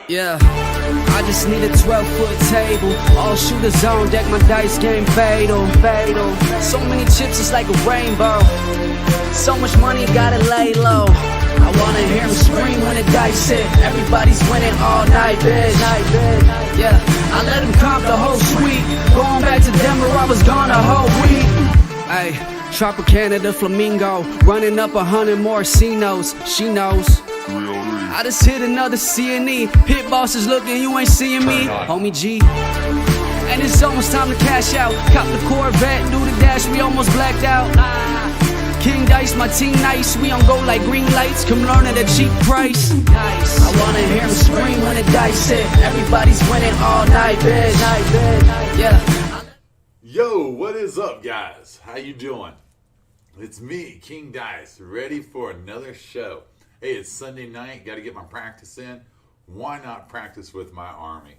Yeah, I just need a 12-foot table. All shooters on deck, my dice game fatal. So many chips, it's like a rainbow. So much money, gotta lay low. I wanna hear him scream when the dice hit. Everybody's winning all night, bitch. Yeah, I let him comp the whole suite. Going back to Denver, I was gone a whole week. Ay, Tropicana the Flamingo. Running up 100 more C-notes, she knows. I just hit another C&E. Pit bosses looking, you ain't seeing me. Homie G. And it's almost time to cash out. Cop the Corvette, do the dash, we almost blacked out. King Dice, my team nice. We on go like green lights, come learn at a cheap price. I wanna hear him scream when the dice hit. Everybody's winning all night, bitch. Yeah. Yo, what is up, guys? How you doing? It's me, King Dice, ready for another show. Hey, it's Sunday night, got to get my practice in. Why not practice with my army?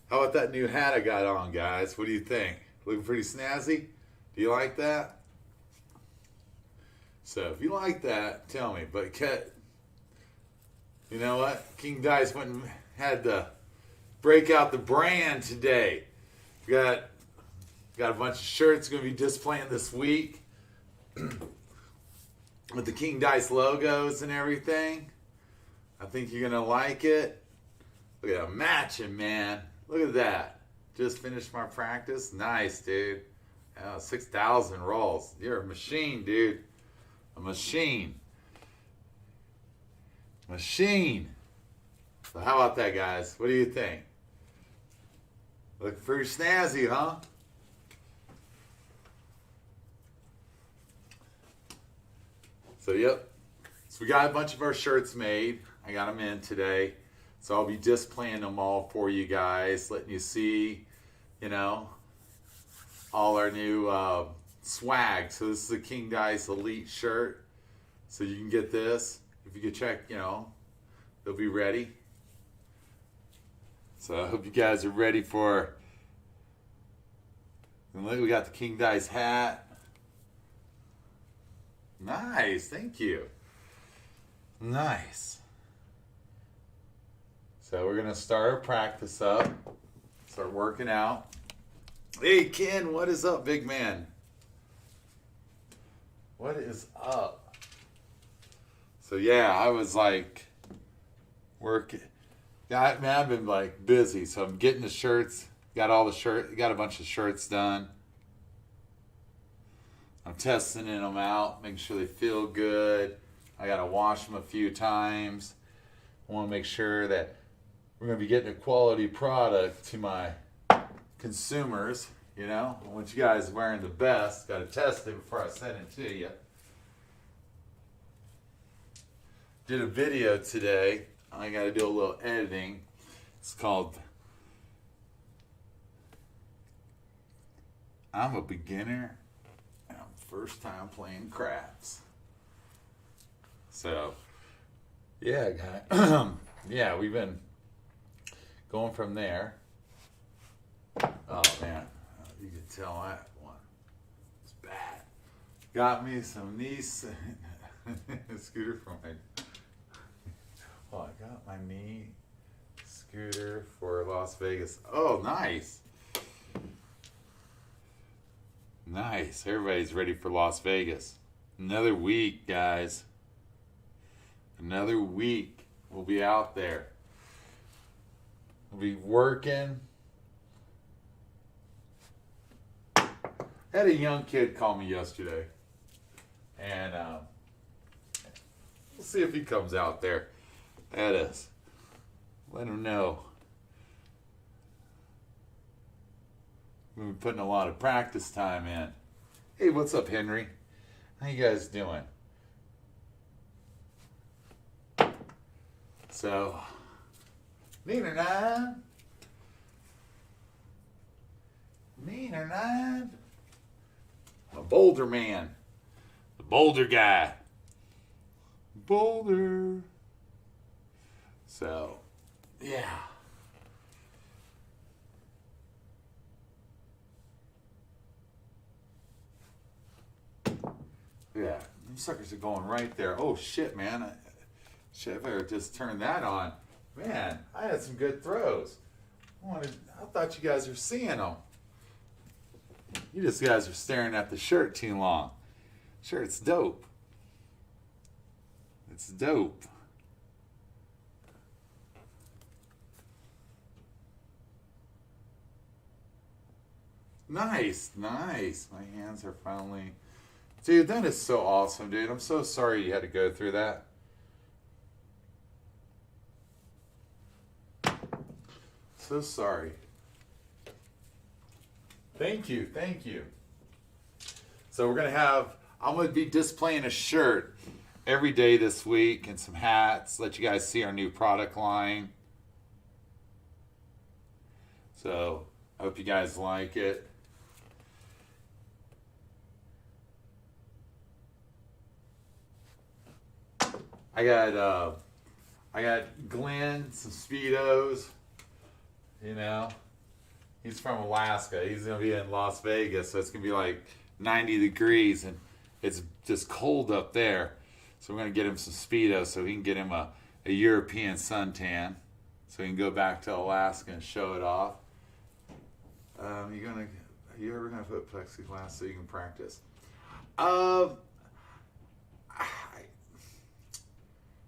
How about that new hat I got on, guys? What do you think? Looking pretty snazzy? Do you like that? So, if you like that, tell me. But, you know what? King Dice went and had to break out the brand today. We got a bunch of shirts going to be displaying this week. With the King Dice logos and everything. I think you're going to like it. Look at that matching, man. Look at that. Just finished my practice. Nice, dude. 6,000 rolls. You're a machine, dude. A machine. Machine. So how about that, guys? What do you think? Looking pretty snazzy, huh? So, yep. So we got a bunch of our shirts made. I got them in today. So I'll be displaying them all for you guys, letting you see, you know, all our new swag. So this is a King Dice Elite shirt. So you can get this. If you could check, you know, they'll be ready. So I hope you guys are ready for, and look, we got the King Dice hat. Nice, thank you. Nice. So we're gonna start our practice up. Start working out. Hey Ken, what is up, big man? What is up? So yeah, I was like working. Man, I've been like busy, so I'm getting the shirts. Got a bunch of shirts done. I'm testing them out, making sure they feel good. I got to wash them a few times. I want to make sure that we're going to be getting a quality product to my consumers. You know, I want you guys wearing the best. Got to test it before I send it to you. Did a video today. I got to do a little editing. It's called I'm a Beginner. First time playing craps. So, yeah, guys. Yeah, we've been going from there. Oh, man. You can tell that one. It's bad. Got me some niece scooter for my... Oh, I got my knee scooter for Las Vegas. Oh, nice. Nice. Everybody's ready for Las Vegas. Another week, guys. Another week. We'll be out there. We'll be working. Had a young kid call me yesterday. And we'll see if he comes out there at us. Let him know. We've been putting a lot of practice time in. Hey, what's up, Henry? How you guys doing? So, Neener nine. A boulder man. The boulder guy. Boulder. So, yeah. Yeah, them suckers are going right there. Oh shit, man! Shit, I better just turn that on. Man, I had some good throws. I thought you guys were seeing them. You just guys are staring at the shirt too long. Shirt's dope. It's dope. Nice, nice. My hands are finally... Dude, that is so awesome, dude. I'm so sorry you had to go through that. So sorry. Thank you, thank you. So we're going to have... I'm going to be displaying a shirt every day this week and some hats. Let you guys see our new product line. So, I hope you guys like it. I got Glenn some Speedos. You know, he's from Alaska. He's gonna be in Las Vegas, so it's gonna be like 90 degrees, and it's just cold up there. So we're gonna get him some Speedos so he can get him a European suntan, so he can go back to Alaska and show it off. Are you ever gonna put plexiglass so you can practice?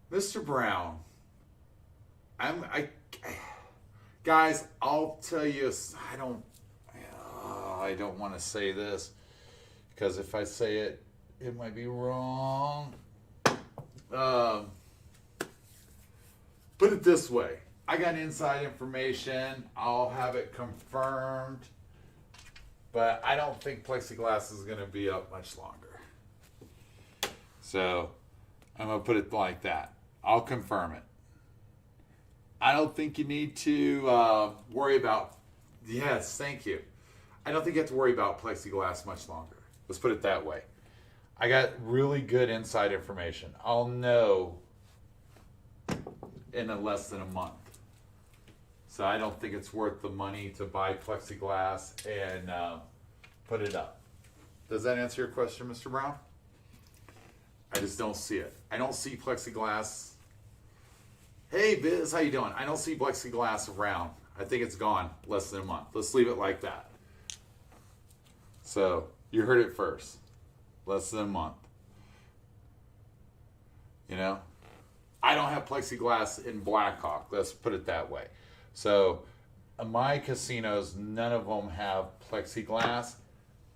Mr. Brown, guys, I'll tell you, I don't want to say this because if I say it, it might be wrong. Put it this way. I got inside information. I'll have it confirmed. But I don't think plexiglass is going to be up much longer. So, I'm going to put it like that. I'll confirm it. I don't think you need to worry about... Yes, thank you. I don't think you have to worry about plexiglass much longer. Let's put it that way. I got really good inside information. I'll know in less than a month. So I don't think it's worth the money to buy plexiglass and put it up. Does that answer your question, Mr. Brown? I just don't see it. I don't see plexiglass. Hey, Biz, how you doing? I don't see plexiglass around. I think it's gone less than a month. Let's leave it like that. So, you heard it first. Less than a month. You know? I don't have plexiglass in Blackhawk. Let's put it that way. So, my casinos, none of them have plexiglass.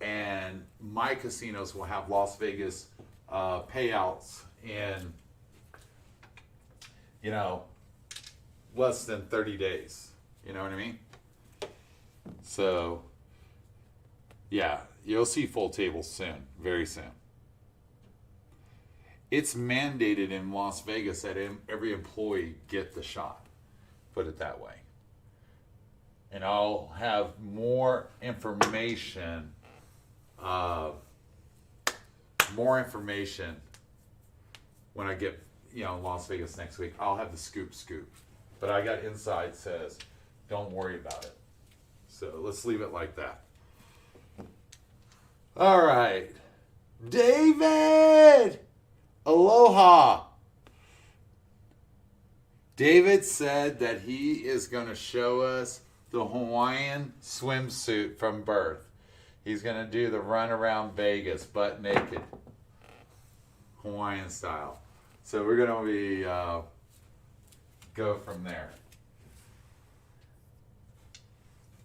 And my casinos will have Las Vegas payouts in, you know, less than 30 days. You know what I mean? So, yeah, you'll see full tables soon, very soon. It's mandated in Las Vegas that every employee get the shot. Put it that way. And I'll have more information. When I get, Las Vegas next week. I'll have the scoop. But I got inside says, don't worry about it. So let's leave it like that. All right. David! Aloha! David said that he is going to show us the Hawaiian swimsuit from birth. He's going to do the run around Vegas, butt naked. Hawaiian style. So we're going to be, go from there.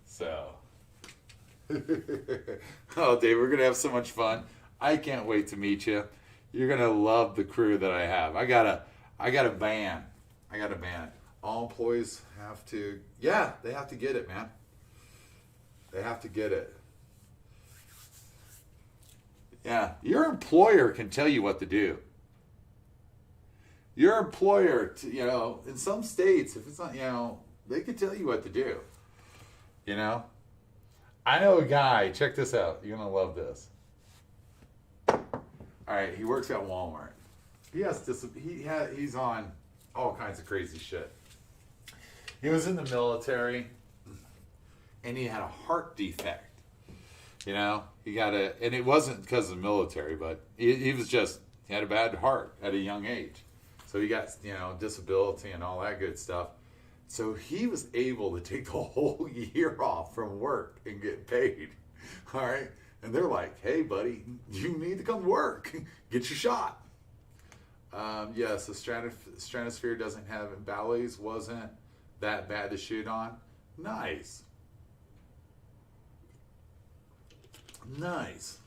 So. Oh, Dave, we're going to have so much fun. I can't wait to meet you. You're going to love the crew that I have. I got a band. All employees have to, they have to get it, man. They have to get it. Yeah, your employer can tell you what to do. Your employer, in some states, if it's not, they can tell you what to do. I know a guy, check this out. You're going to love this. All right, he works at Walmart. He's on all kinds of crazy shit. He was in the military, and he had a heart defect. He and it wasn't because of the military, but he had a bad heart at a young age. So he got, disability and all that good stuff. So he was able to take the whole year off from work and get paid. All right. And they're like, hey, buddy, you need to come to work. Get your shot. Yes, the stratosphere doesn't have valleys. Wasn't that bad to shoot on. Nice. Nice.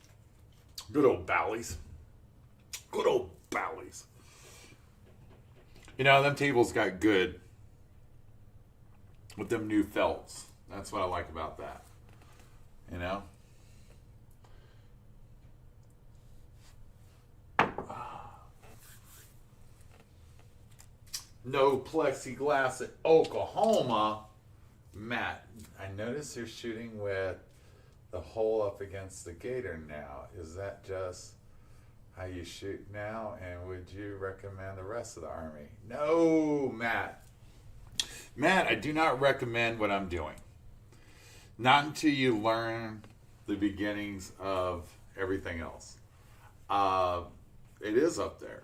Good old valleys. Good old valleys. You know, them tables got good with them new felts. That's what I like about that. You know? No plexiglass at Oklahoma. Matt, I noticed you're shooting with the hole up against the gator now. Is that just how you shoot now? And would you recommend the rest of the Army? No, Matt. Matt, I do not recommend what I'm doing. Not until you learn the beginnings of everything else. It is up there.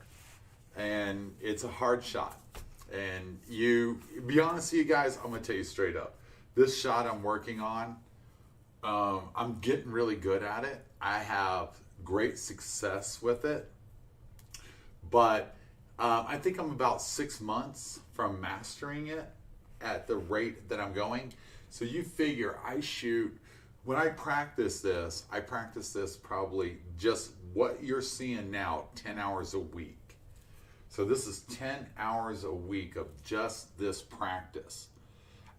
And it's a hard shot. And you, be honest with you guys, I'm going to tell you straight up. This shot I'm working on, I'm getting really good at it. I have great success with it. But I think I'm about 6 months from mastering it at the rate that I'm going. So you figure I shoot, when I practice this probably just what you're seeing now, 10 hours a week. So this is 10 hours a week of just this practice.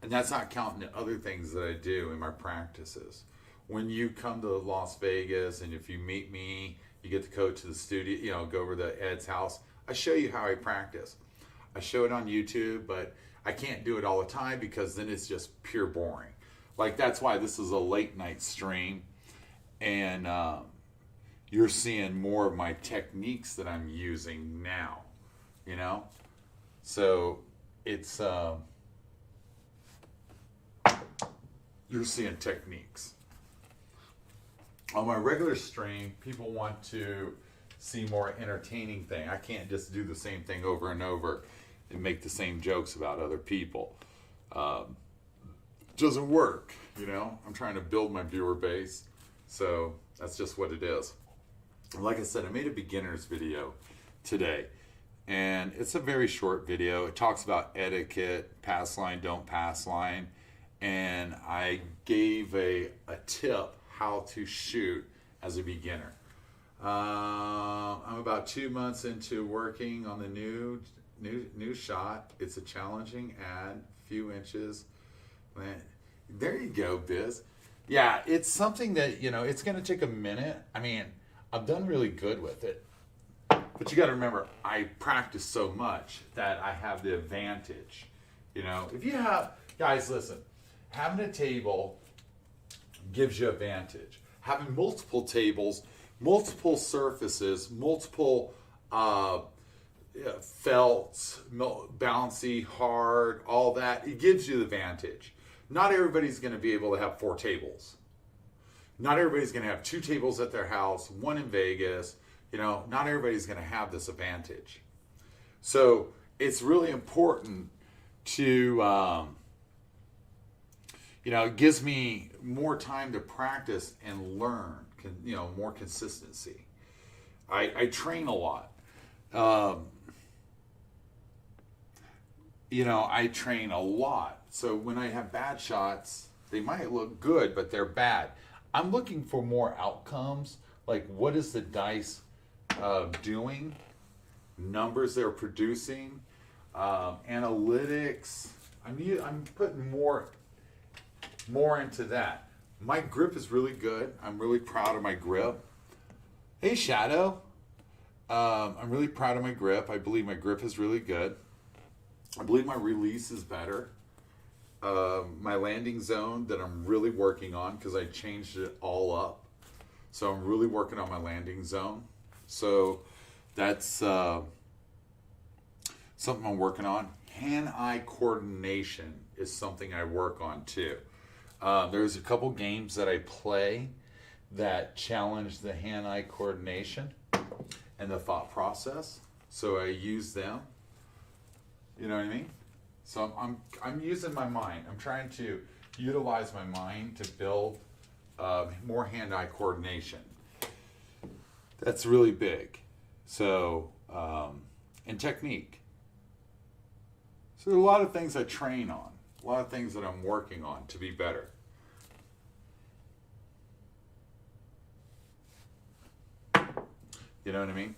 And that's not counting the other things that I do in my practices. When you come to Las Vegas and if you meet me, you get to go to the studio, you know, go over to Ed's house. I show you how I practice. I show it on YouTube, but I can't do it all the time because then it's just pure boring. Like that's why this is a late night stream. And you're seeing more of my techniques that I'm using now. You know, so it's you're seeing techniques. On my regular stream, people want to see more entertaining thing. I can't just do the same thing over and over and make the same jokes about other people. It doesn't work, you know. I'm trying to build my viewer base, so that's just what it is. Like I said, I made a beginner's video today. And it's a very short video. It talks about etiquette, pass line, don't pass line. And I gave a tip how to shoot as a beginner. I'm about 2 months into working on the new shot. It's a challenging ad, few inches. Man, there you go, Biz. Yeah, it's something that, you know, it's going to take a minute. I mean, I've done really good with it. But you got to remember, I practice so much that I have the advantage. You know, if you have, guys, listen, having a table gives you advantage. Having multiple tables, multiple surfaces, multiple felts, bouncy, hard, all that, it gives you the advantage. Not everybody's going to be able to have 4 tables. Not everybody's going to have 2 tables at their house, 1 in Vegas. You know, not everybody's going to have this advantage. So it's really important to, you know, it gives me more time to practice and learn, you know, more consistency. I train a lot. You know, I train a lot. So when I have bad shots, they might look good, but they're bad. I'm looking for more outcomes. Like, what is the dice doing, numbers they're producing, analytics. I'm putting more into that. My grip is really good. I'm really proud of my grip. Hey, Shadow. I'm really proud of my grip. I believe my grip is really good. I believe my release is better. My landing zone that I'm really working on because I changed it all up. So I'm really working on my landing zone. So that's something I'm working on. Hand-eye coordination is something I work on too. There's a couple games that I play that challenge the hand-eye coordination and the thought process. So I use them. You know what I mean? So I'm using my mind. I'm trying to utilize my mind to build more hand-eye coordination. That's really big. So, and technique. So there are a lot of things I train on, a lot of things that I'm working on to be better. You know what I mean?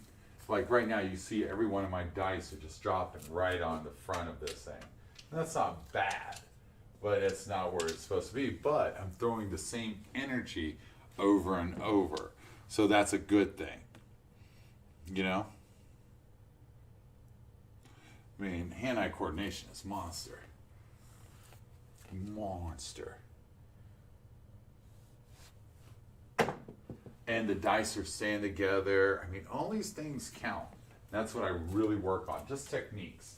Like right now, you see every one of my dice are just dropping right on the front of this thing. And that's not bad, but it's not where it's supposed to be. But I'm throwing the same energy over and over. So that's a good thing. You know? I mean, hand-eye coordination is monster. Monster. And the dice are staying together. I mean, all these things count. That's what I really work on, just techniques.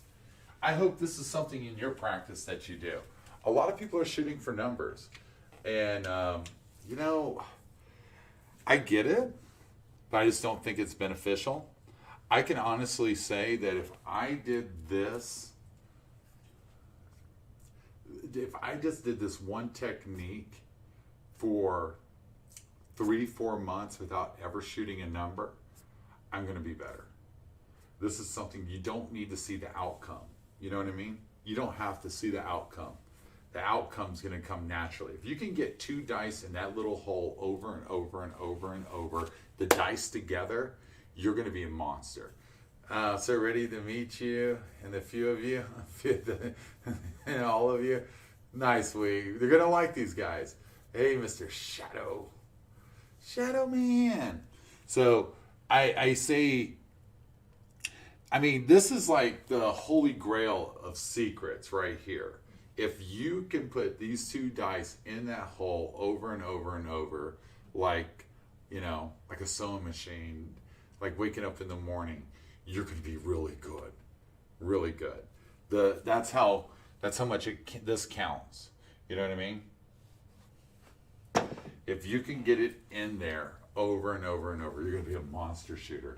I hope this is something in your practice that you do. A lot of people are shooting for numbers. And, you know, I get it, but I just don't think it's beneficial. I can honestly say that if I did this, if I just did this one technique for 3-4 months without ever shooting a number, I'm going to be better. This is something you don't need to see the outcome. You know what I mean? You don't have to see the outcome. The outcome's going to come naturally. If you can get 2 dice in that little hole over and over and over and over, the dice together, you're going to be a monster. So ready to meet you and the few of you and all of you. Nice week. They're going to like these guys. Hey, Mr. Shadow Man. So I say, I mean, this is like the holy grail of secrets right here. If you can put these 2 dice in that hole over and over and over, like, you know, like a sewing machine, like waking up in the morning, you're going to be really good. Really good. That's how much this counts. You know what I mean? If you can get it in there over and over and over, you're going to be a monster shooter.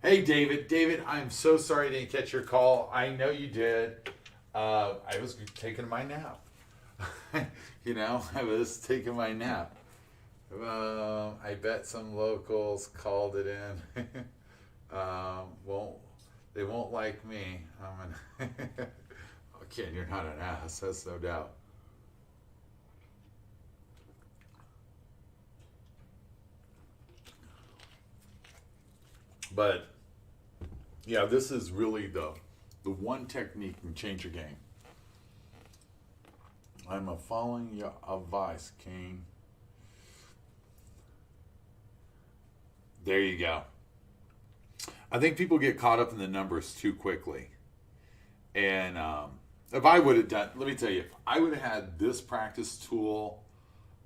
Hey, David. David, I'm so sorry I didn't catch your call. I know you did. I was taking my nap. You know, I was taking my nap. I bet some locals called it in. They won't like me. Oh, Ken, you're not an ass. That's no doubt. But yeah, this is really the one technique can change your game. I'm following your advice, King. There you go. I think people get caught up in the numbers too quickly. And if I would have done, let me tell you, if I would have had this practice tool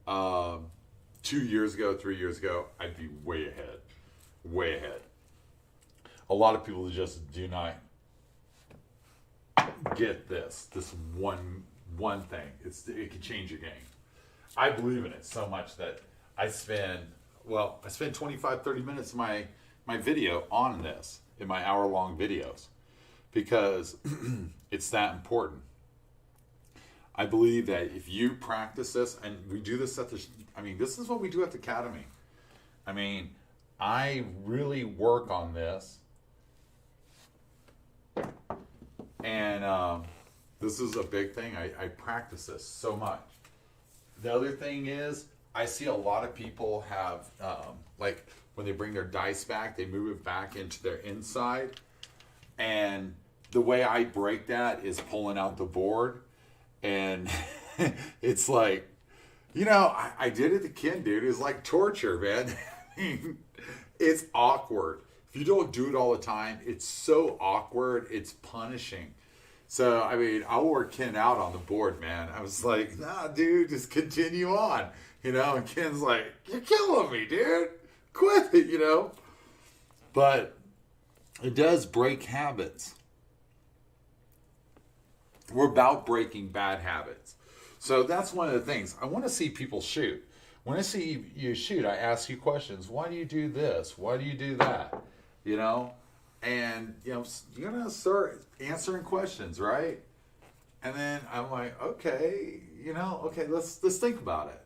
2 years ago, 3 years ago, I'd be way ahead. Way ahead. A lot of people just do not get this one thing. It can change your game. I believe in it so much that I spend 25, 30 minutes of my video on this, in my hour-long videos, because it's that important. I believe that if you practice this, and we do this this is what we do at the Academy. I mean, I really work on this. And this is a big thing. I practice this so much. The other thing is, I see a lot of people have, like when they bring their dice back, they move it back into their inside. And the way I break that is pulling out the board. And it's like, you know, I did it to Ken, dude. It's like torture, man. I mean, it's awkward. If you don't do it all the time, it's so awkward, it's punishing. So, I mean, I wore Ken out on the board, man. I was like, nah, dude, just continue on. You know, and Ken's like, you're killing me, dude. Quit it, you know. But it does break habits. We're about breaking bad habits. So that's one of the things. I want to see people shoot. When I see you shoot, I ask you questions. Why do you do this? Why do you do that? You know? And, you know, you're going to start answering questions, right? And then I'm like, okay, okay, let's think about it.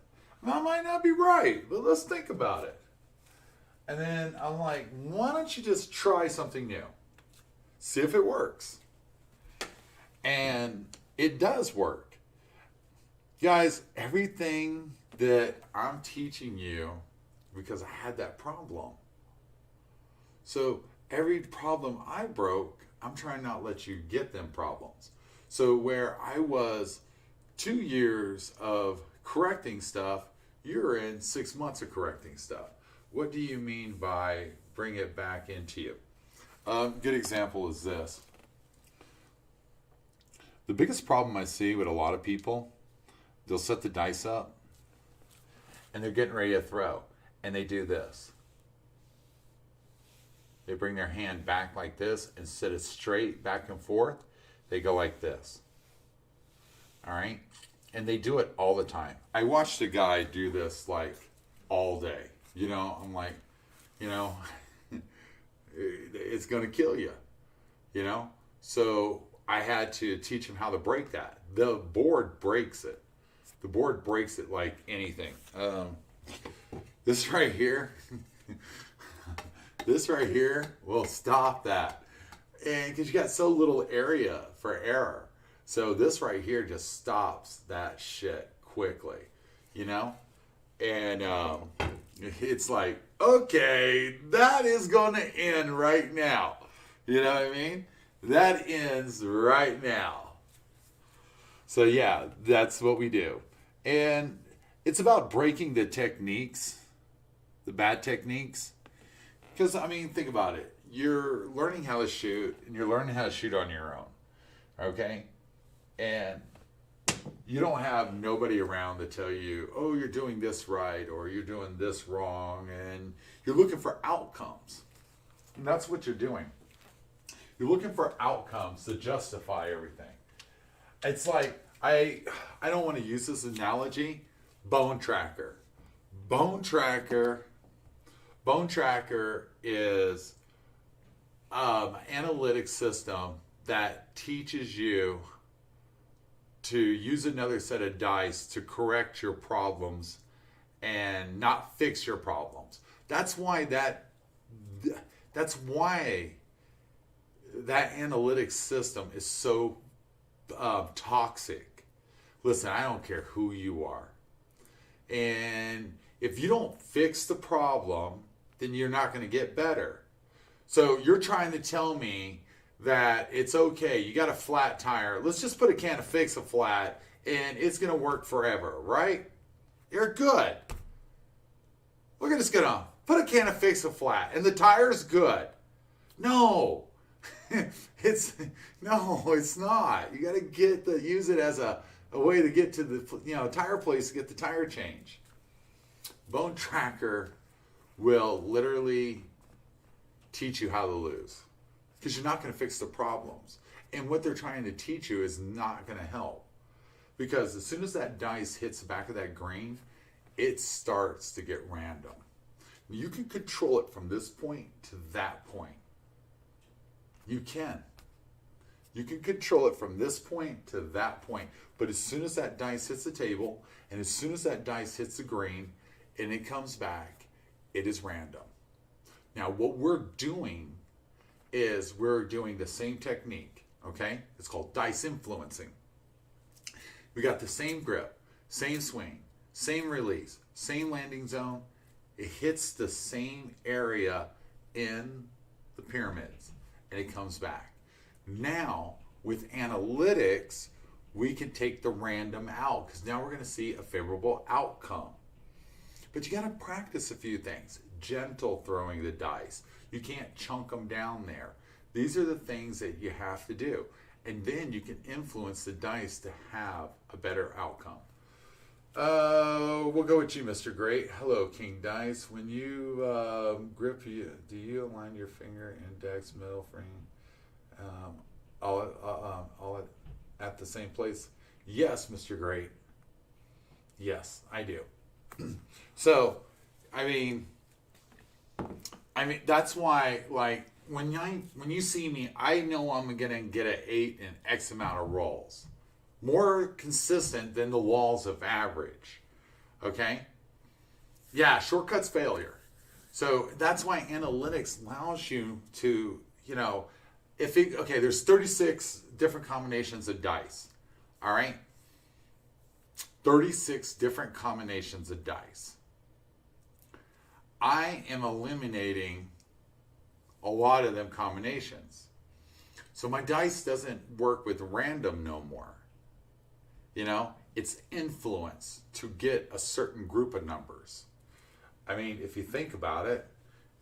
I might not be right, but let's think about it. And then I'm like, why don't you just try something new? See if it works. And it does work. Guys, everything that I'm teaching you, because I had that problem. So every problem I broke, I'm trying not to let you get them problems. So where I was 2 years of correcting stuff, you're in 6 months of correcting stuff. What do you mean by bring it back into you? Good example is this. The biggest problem I see with a lot of people, they'll set the dice up and they're getting ready to throw, and they do this. They bring their hand back like this and set it straight back and forth. They go like this. All right? And they do it all the time. I watched a guy do this like all day. I'm like, it's going to kill you. So I had to teach him how to break that. The board breaks it. The board breaks it like anything. This right here, will stop that. And because you got so little area for error. So this right here just stops that shit quickly, And it's like, okay, that is going to end right now. You know what I mean? That ends right now. So yeah, that's what we do. And it's about breaking the techniques, the bad techniques. Because, think about it. You're learning how to shoot, and you're learning how to shoot on your own. Okay? And you don't have nobody around to tell you, oh, you're doing this right, or you're doing this wrong, and you're looking for outcomes. And that's what you're doing. You're looking for outcomes to justify everything. It's like, I don't want to use this analogy, bone tracker. Bone tracker is an analytics system that teaches you to use another set of dice to correct your problems and not fix your problems. That's why that analytics system is so toxic. Listen, I don't care who you are. And if you don't fix the problem, then you're not going to get better. So you're trying to tell me that it's okay, you got a flat tire, let's just put a can of Fix-A-Flat and it's going to work forever, right? You're good. Look at this going on. Put a can of Fix-A-Flat and the tire's good. No. it's not. You got to use it as a way to get to the tire place to get the tire change. Bone Tracker will literally teach you how to lose, because you're not going to fix the problems. And what they're trying to teach you is not going to help, because as soon as that dice hits the back of that green, it starts to get random. You can control it from this point to that point. You can control it from this point to that point. But as soon as that dice hits the table, and as soon as that dice hits the green, and it comes back, it is random. Now, what we're doing is we're doing the same technique, okay? It's called dice influencing. We got the same grip, same swing, same release, same landing zone. It hits the same area in the pyramids, and it comes back. Now, with analytics, we can take the random out, because now we're going to see a favorable outcome. But you got to practice a few things. Gentle throwing the dice. You can't chunk them down there. These are the things that you have to do. And then you can influence the dice to have a better outcome. We'll go with you, Mr. Great. Hello, King Dice. When you grip, do you align your finger, index, middle finger, all at the same place? Yes, Mr. Great. Yes, I do. So, I mean, that's why, like, when you see me, I know I'm gonna get an 8 in X amount of rolls. more consistent than the laws of average. Okay? Yeah, shortcuts failure. So that's why analytics allows you to, there's 36 different combinations of dice. All right? 36 different combinations of dice. I am eliminating a lot of them combinations. So my dice doesn't work with random no more. It's influence to get a certain group of numbers. I mean, if you think about it,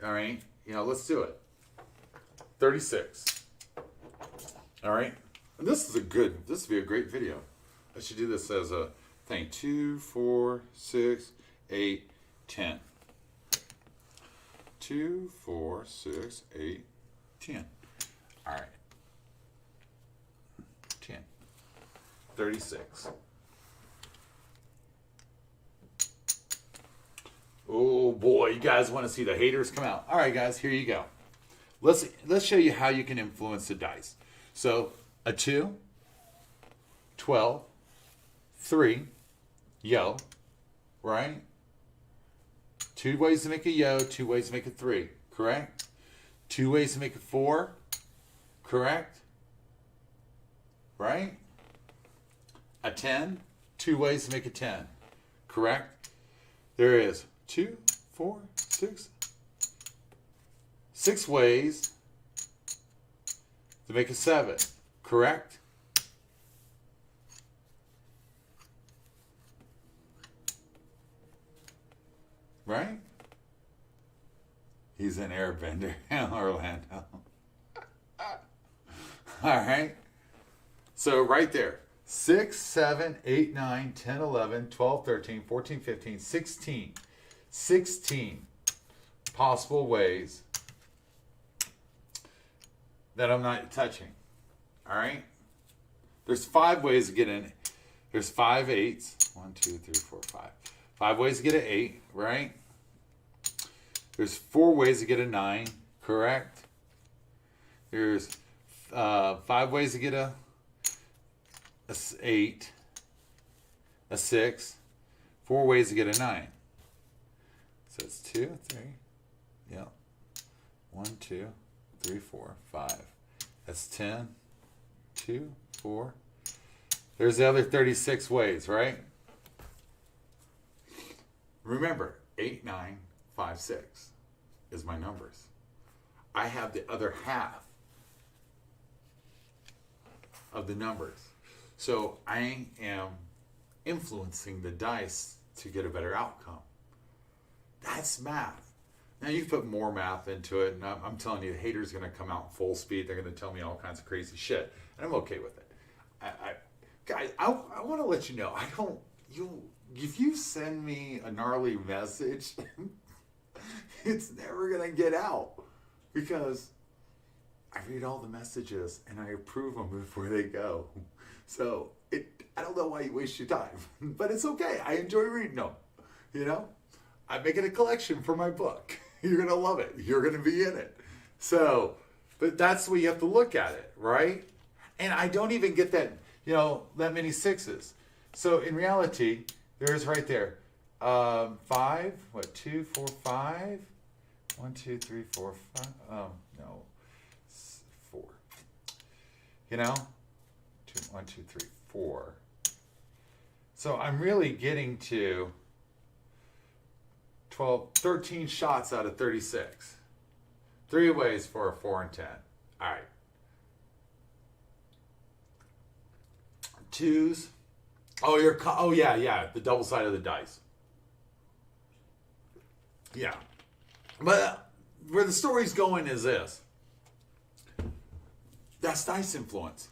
all right, let's do it. 36. All right. And this would be a great video. I should do this as a thing. 2, 4, 6, 8, 10. 2, 4, 6, 8, 10. All right. 10. 36. Oh boy, you guys want to see the haters come out. All right, guys, here you go. Let's show you how you can influence the dice. So, a 2, 12, 3, yo, right? 2 ways to make a yo, 2 ways to make a 3, correct? 2 ways to make a 4, correct? Right? A 10, 2 ways to make a 10, correct? There is 2, 4, 6 ways to make a 7, correct? Right? He's an airbender in Orlando. All right. So right there. 6, 7, 8, 9, 10, 11, 12, 13, 14, 15, 16. 16 possible ways that I'm not touching. All right? There's 5 ways to get in. There's 5 8s. 1, 2, 3, 4, 5. 5 ways to get an 8, right? There's 4 ways to get a 9, correct? There's 5 ways to get a 8, a 6, 4 ways to get a 9. So it's 2, 3, yep. 1, 2, 3, 4, 5. That's 10, 2, 4. There's the other 36 ways, right? Remember, 8, 9, 5, 6 is my numbers. I have the other half of the numbers. So I am influencing the dice to get a better outcome. That's math. Now you put more math into it, and I'm telling you, the haters are going to come out full speed. They're going to tell me all kinds of crazy shit, and I'm okay with it. Guys, I want to let you know, if you send me a gnarly message, it's never going to get out, because I read all the messages and I approve them before they go. So I don't know why you waste your time, but it's okay. I enjoy reading them. I'm making a collection for my book. You're going to love it. You're going to be in it. So, but that's the way you have to look at it, right? And I don't even get that, that many 6s. So in reality, there's right there, 5, 2, 4, 5, 1, 2, 3, 4, 5, no, 4, 1, 2, 3, 4. So I'm really getting to 13 shots out of 36. 3 ways for a 4 and 10. All right. 2s. Oh, yeah, the double side of the dice. Yeah. But where the story's going is this. That's dice influence.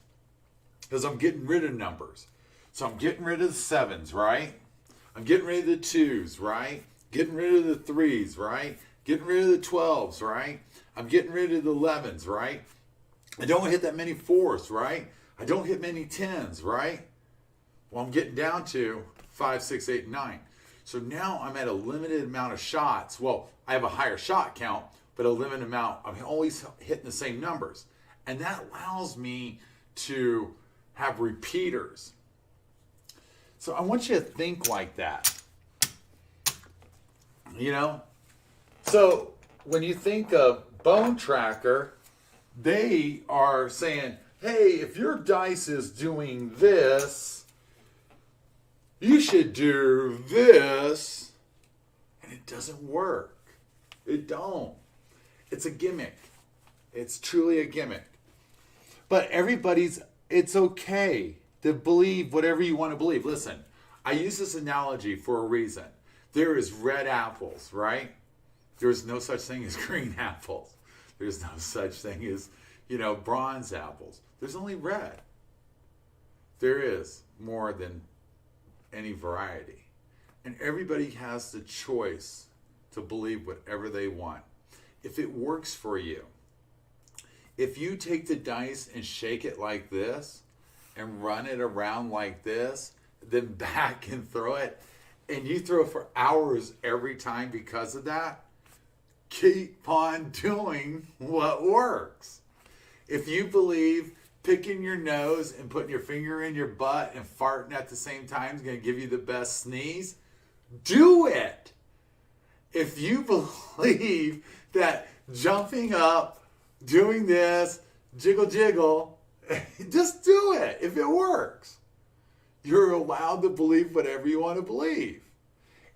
Because I'm getting rid of numbers. So I'm getting rid of the 7s, right? I'm getting rid of the 2s, right? Getting rid of the 3s, right? Getting rid of the 12s, right? I'm getting rid of the 11s, right? I don't hit that many 4s, right? I don't hit many 10s, right? Well, I'm getting down to 5, 6, 8, and 9. So now I'm at a limited amount of shots. Well, I have a higher shot count, but a limited amount. I'm always hitting the same numbers. And that allows me to have repeaters. So I want you to think like that. You know? So when you think of Bone Tracker, they are saying, hey, if your dice is doing this, you should do this. And it doesn't work. It don't. It's a gimmick. It's truly a gimmick. But it's okay to believe whatever you want to believe. Listen, I use this analogy for a reason. There is red apples, right? There's no such thing as green apples. There's no such thing as, bronze apples. There's only red. There is more than any variety. And everybody has the choice to believe whatever they want. If it works for you, if you take the dice and shake it like this and run it around like this, then back and throw it, and you throw for hours every time because of that, keep on doing what works. If you believe picking your nose and putting your finger in your butt and farting at the same time is going to give you the best sneeze, do it. If you believe that jumping up, doing this, jiggle, jiggle, just do it if it works. You're allowed to believe whatever you want to believe.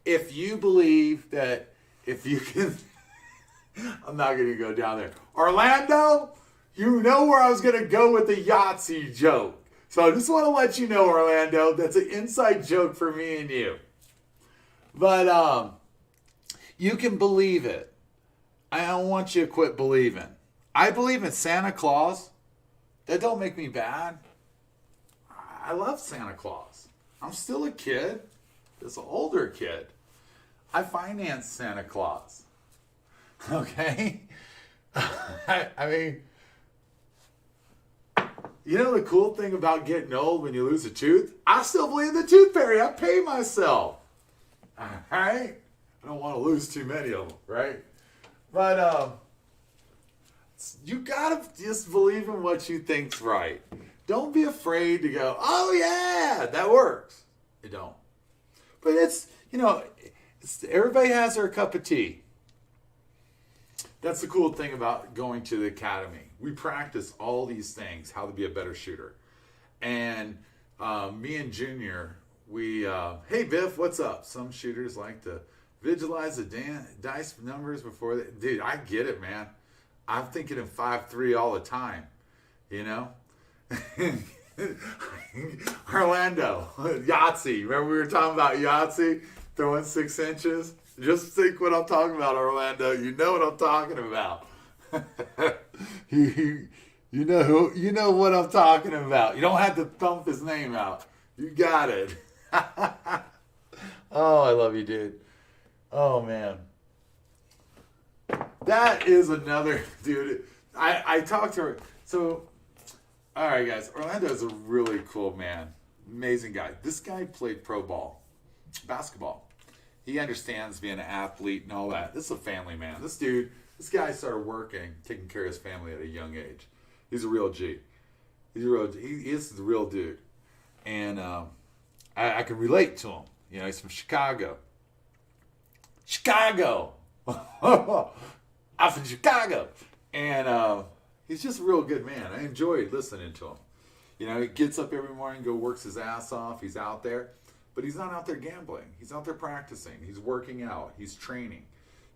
If you believe that if you can, I'm not going to go down there. Orlando, you know where I was going to go with the Yahtzee joke. So I just want to let you know, Orlando, that's an inside joke for me and you. But you can believe it. I don't want you to quit believing. I believe in Santa Claus. That don't make me bad. I love Santa Claus. I'm still a kid. Just an older kid. I finance Santa Claus. Okay? I mean, the cool thing about getting old when you lose a tooth? I still believe in the tooth fairy. I pay myself. All right? I don't want to lose too many of them, right? But you gotta just believe in what you think's right. Don't be afraid to go, oh yeah, that works. It don't. But it's everybody has their cup of tea. That's the cool thing about going to the academy. We practice all these things, how to be a better shooter. And me and Junior, hey Biff, what's up? Some shooters like to visualize the dice numbers before they... Dude, I get it, man. I'm thinking in 5-3 all the time, Orlando, Yahtzee. Remember we were talking about Yahtzee? Throwing 6 inches? Just think what I'm talking about, Orlando. You know what I'm talking about. you know what I'm talking about. You don't have to thump his name out. You got it. Oh, I love you, dude. Oh, man. That is another, dude. I talked to her. So, all right, guys. Orlando is a really cool man. Amazing guy. This guy played pro ball, basketball. He understands being an athlete and all that. This is a family man. This guy started working, taking care of his family at a young age. He's a real G. He is the real dude. And I can relate to him. He's from Chicago. I'm from Chicago. And he's just a real good man. I enjoyed listening to him. He gets up every morning, works his ass off. He's out there. But he's not out there gambling. He's out there practicing. He's working out. He's training.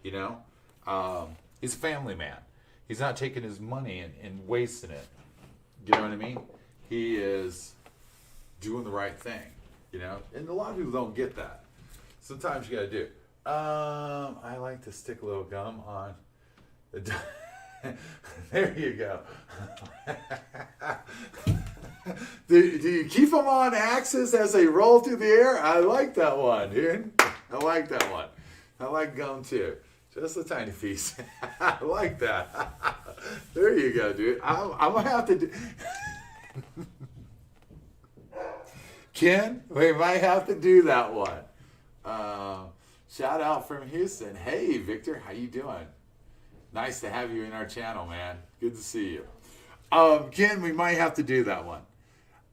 He's a family man. He's not taking his money and wasting it. You know what I mean? He is doing the right thing. And a lot of people don't get that. Sometimes you got to do. I like to stick a little gum on the... There you go. Do you keep them on axis as they roll through the air? I like that one, dude. I like that one. I like gum too. Just a tiny piece. I like that. There you go, dude. I'm going to have to do... Ken, we might have to do that one. Shout out from Houston. Hey, Victor, how you doing? Nice to have you in our channel, man. Good to see you. Ken, we might have to do that one.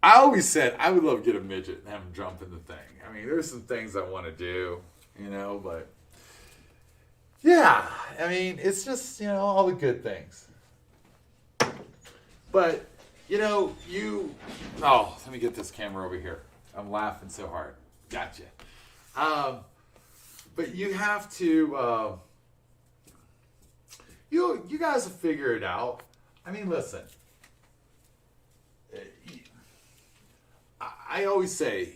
I always said I would love to get a midget and have him jump in the thing. I mean, there's some things I want to do, but yeah, I mean, it's just, all the good things. But, oh, let me get this camera over here. I'm laughing so hard. Gotcha. But you have to, you guys will figure it out. I mean, listen, I always say,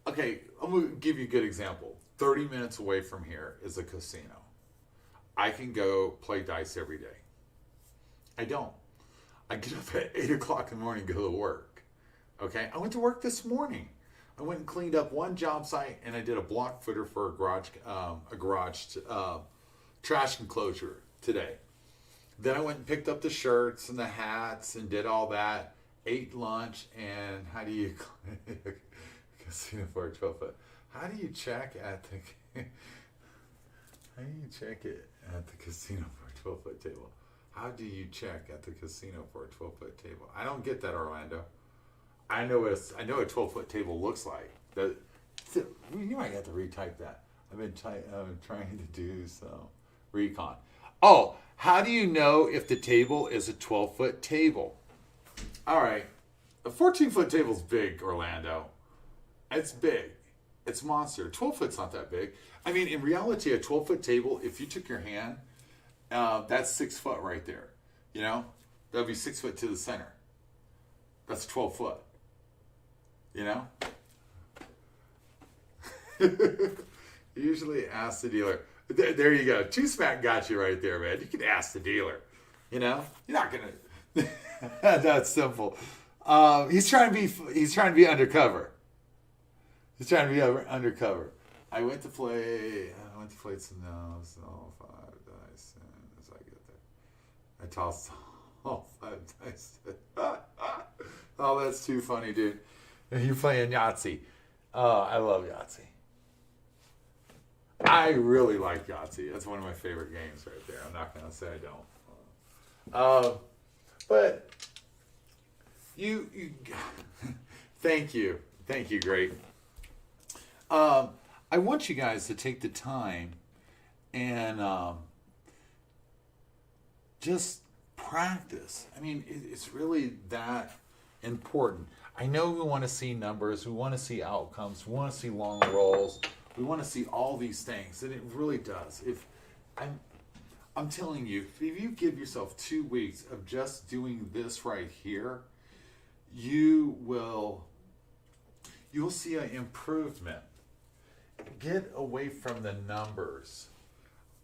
okay, I'm going to give you a good example. 30 minutes away from here is a casino. I can go play dice every day. I don't. I get up at 8 o'clock in the morning and go to work. Okay? I went to work this morning. I went and cleaned up one job site, and I did a block footer for a garage trash enclosure today. Then I went and picked up the shirts and the hats and did all that. Ate lunch, and how do you casino for a 12-foot? How do you check at the how do you check it at the casino for a 12-foot table? How do you check at the casino for a 12-foot table? I don't get that, Orlando. I know what a 12-foot table looks like. You might have to retype that. I've been trying to do some recon. Oh, how do you know if the table is a 12-foot table? All right, a 14-foot table's big, Orlando. It's big. It's monster. 12-foot's not that big. I mean, in reality, a 12-foot table, if you took your hand, that's 6 foot right there. That'd be 6 foot to the center. That's 12 foot. Usually ask the dealer. There you go. Two Smack got you right there, man. You can ask the dealer. You're not gonna. That's simple. He's trying to be undercover. He's trying to be undercover. I went to play some no's, all 5 dice, and as I get there, I tossed all 5 dice. Oh, that's too funny, dude. You're playing Yahtzee. I love Yahtzee. I really like Yahtzee. That's one of my favorite games right there. I'm not going to say I don't. But you thank you, great. I want you guys to take the time and just practice. I mean, it's really that important. I know we want to see numbers, we want to see outcomes, we want to see long rolls, we want to see all these things, and it really does. If I'm telling you, if you give yourself 2 weeks of just doing this right here, you'll see an improvement. Get away from the numbers.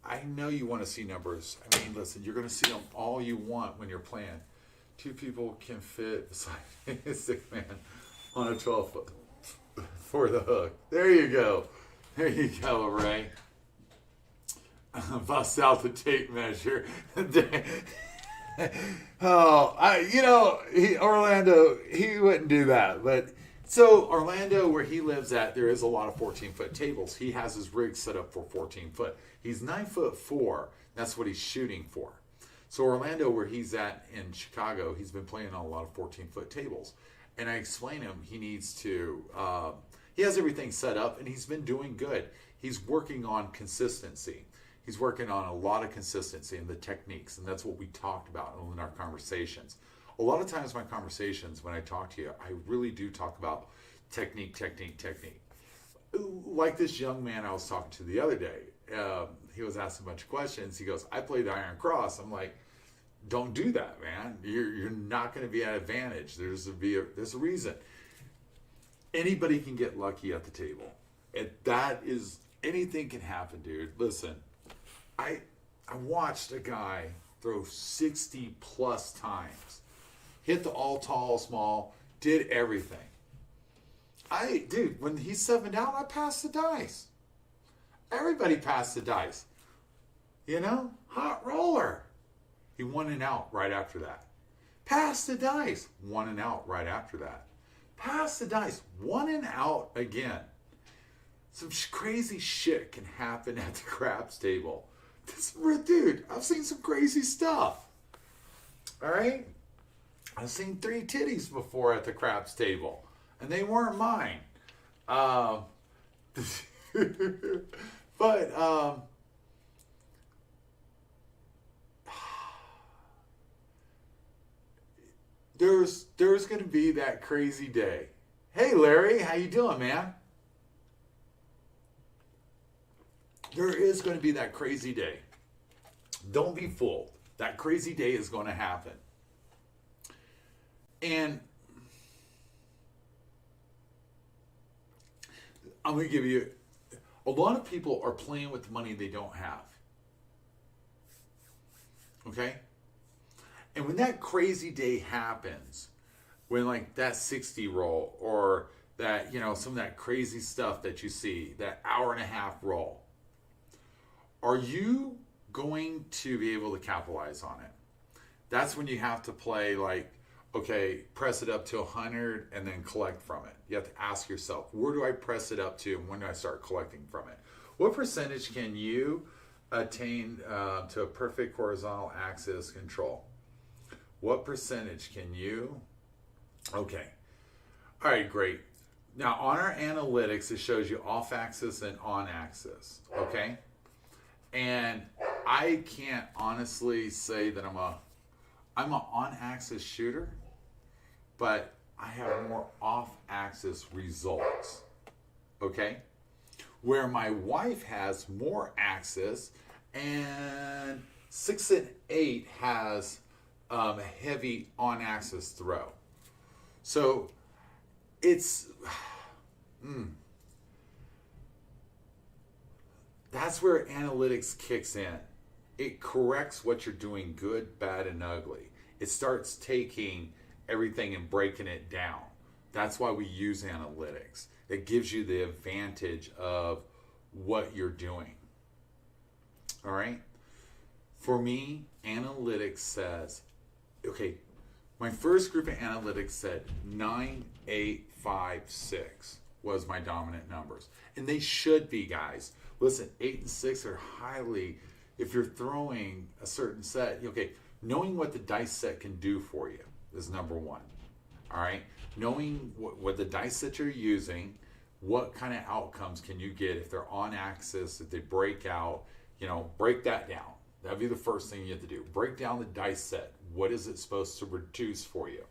I know you want to see numbers. I mean, listen, you're going to see them all you want when you're playing. 2 people can fit beside a 6 man on a 12-foot for the hook. There you go. There you go, Ray. Bust out the tape measure. Orlando, he wouldn't do that. But so Orlando, where he lives at, there is a lot of 14-foot tables. He has his rig set up for 14-foot. He's 9'4". That's what he's shooting for. So Orlando, where he's at in Chicago, he's been playing on a lot of 14-foot tables. And I explain him he needs to, he has everything set up and he's been doing good. He's working on consistency. He's working on a lot of consistency in the techniques, and that's what we talked about in our conversations. A lot of times my conversations, when I talk to you, I really do talk about technique. Like this young man I was talking to the other day, he was asking a bunch of questions. He goes, I played the Iron Cross. I'm like, don't do that, man. You're not going to be at advantage. There's a reason. Anybody can get lucky at the table. Anything can happen, dude. Listen, I watched a guy throw 60 plus times, hit the all tall, small, did everything. Dude, when he's 7 down, I passed the dice. Everybody passed the dice. Hot roller. He won and out right after that. Pass the dice. Won and out right after that. Pass the dice. Won and out again. Some crazy shit can happen at the craps table. Dude, I've seen some crazy stuff. All right? I've seen 3 titties before at the craps table, and they weren't mine. But there's going to be that crazy day. Hey, Larry, how you doing, man? There is going to be that crazy day. Don't be fooled. That crazy day is going to happen. And I'm going to give you, a lot of people are playing with money they don't have. Okay? And when that crazy day happens, when like that 60 roll or that, you know, some of that crazy stuff that you see, that hour and a half roll, are you going to be able to capitalize on it? That's when you have to play like, okay, press it up to 100 and then collect from it. You have to ask yourself, where do I press it up to and when do I start collecting from it? What percentage can you attain to a perfect horizontal axis control? What percentage can you? Okay. All right, great. Now on our analytics, it shows you off axis and on axis, okay? And I can't honestly say that I'm an on-axis shooter, but I have more off-axis results, okay? Where my wife has more axis, and 6 and 8 has a heavy on-axis throw. So it's, that's where analytics kicks in. It corrects what you're doing good, bad, and ugly. It starts taking everything and breaking it down. That's why we use analytics. It gives you the advantage of what you're doing. All right? For me, analytics says, okay, my first group of analytics said 9, 8, 5, 6 was my dominant numbers. And they should be, guys. Listen, 8 and 6 are highly, if you're throwing a certain set, okay, knowing what the dice set can do for you is number one. All right? Knowing what the dice that you're using, what kind of outcomes can you get if they're on axis, if they break out, you know, break that down. That'd be the first thing you have to do. Break down the dice set. What is it supposed to produce for you?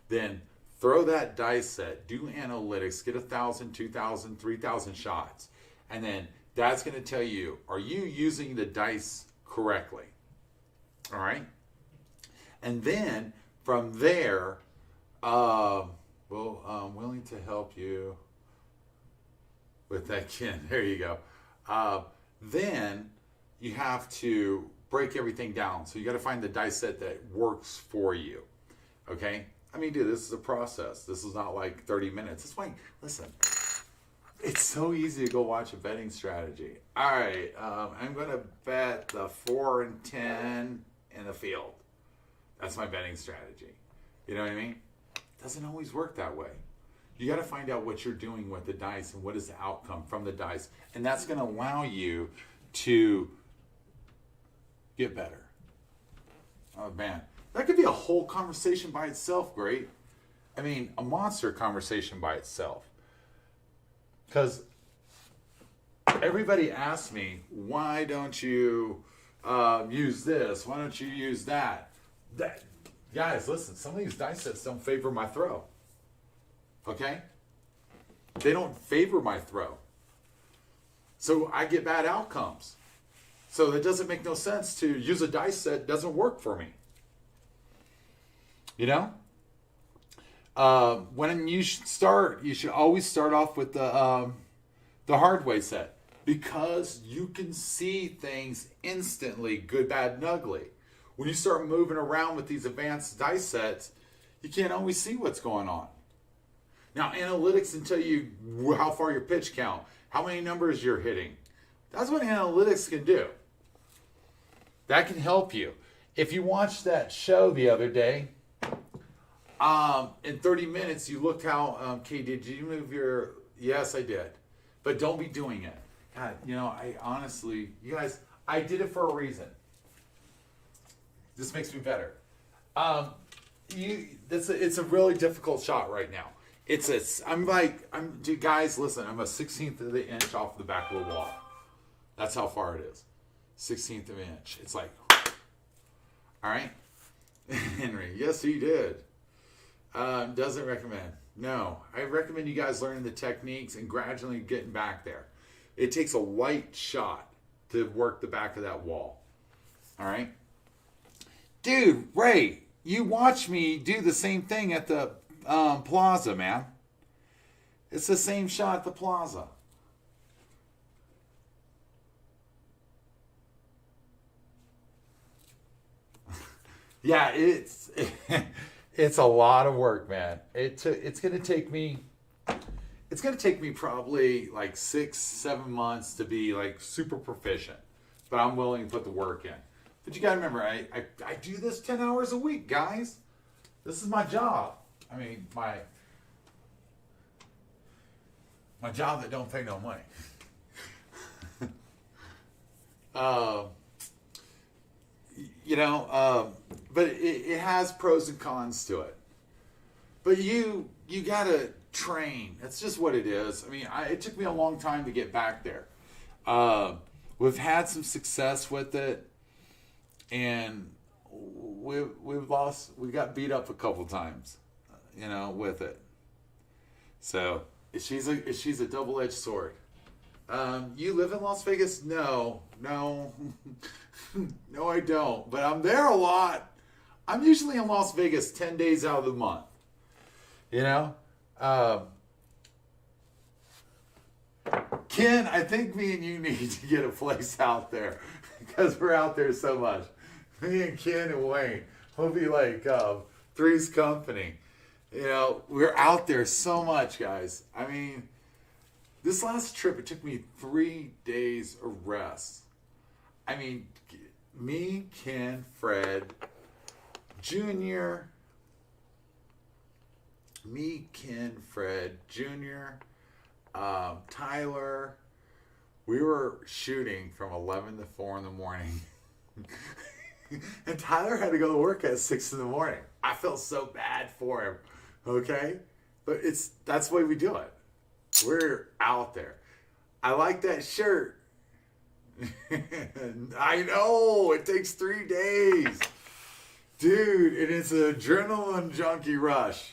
Then throw that dice set, do analytics, get 1,000, 2,000, 3,000 shots. And then that's going to tell you, are you using the dice correctly? All right? And then from there, I'm willing to help you with that, Ken. There you go. Then you have to break everything down. So you got to find the dice set that works for you. Okay? I mean, dude, this is a process. This is not like 30 minutes. It's like, listen, it's so easy to go watch a betting strategy. All right, I'm going to bet the 4 and 10 in the field. That's my betting strategy. You know what I mean? It doesn't always work that way. You got to find out what you're doing with the dice and what is the outcome from the dice. And that's going to allow you to get better. Oh, man. That could be a whole conversation by itself, great. I mean, a monster conversation by itself. Because everybody asks me, why don't you use this? Why don't you use that? Guys, listen, some of these dice sets don't favor my throw. Okay? They don't favor my throw. So I get bad outcomes. So it doesn't make no sense to use a dice set that doesn't work for me. You know? When you start, you should always start off with the hard way set. Because you can see things instantly, good, bad, and ugly. When you start moving around with these advanced dice sets, you can't always see what's going on. Now, analytics can tell you how far your pitch count, how many numbers you're hitting. That's what analytics can do. That can help you. If you watched that show the other day, in 30 minutes, you looked how, Kay, did you move your, yes, I did. But don't be doing it. God, you know, I honestly, you guys, I did it for a reason. This makes me better. it's a really difficult shot right now. Dude, guys, listen, I'm a 16th of the inch off the back of the wall. That's how far it is. 16th of an inch. It's like, all right. Henry, yes, he did. Doesn't recommend. No, I recommend you guys learning the techniques and gradually getting back there. It takes a light shot to work the back of that wall. All right. Dude, Ray, you watch me do the same thing at the plaza, man. It's the same shot at the plaza. Yeah, it's a lot of work, man. It's gonna take me probably like 6-7 months to be like super proficient, but I'm willing to put the work in. But you gotta remember, I do this 10 hours a week, guys. This is my job. I mean, my job that don't pay no money. But it has pros and cons to it. But you gotta train. That's just what it is. I mean, it took me a long time to get back there. We've had some success with it, and we got beat up a couple times, with it. So she's a double-edged sword. You live in Las Vegas? No, no, I don't. But I'm there a lot. I'm usually in Las Vegas 10 days out of the month. Ken, I think me and you need to get a place out there because we're out there so much. Me and Ken and Wayne, we'll be like Three's Company. We're out there so much, guys. I mean, this last trip, it took me 3 days of rest. I mean, me, Ken, Fred, Junior, Tyler. We were shooting from 11 to 4 in the morning. And Tyler had to go to work at 6 in the morning. I felt so bad for him. Okay? But that's the way we do it. We're out there. I like that shirt. I know. It takes 3 days. Dude, it is an adrenaline junkie rush.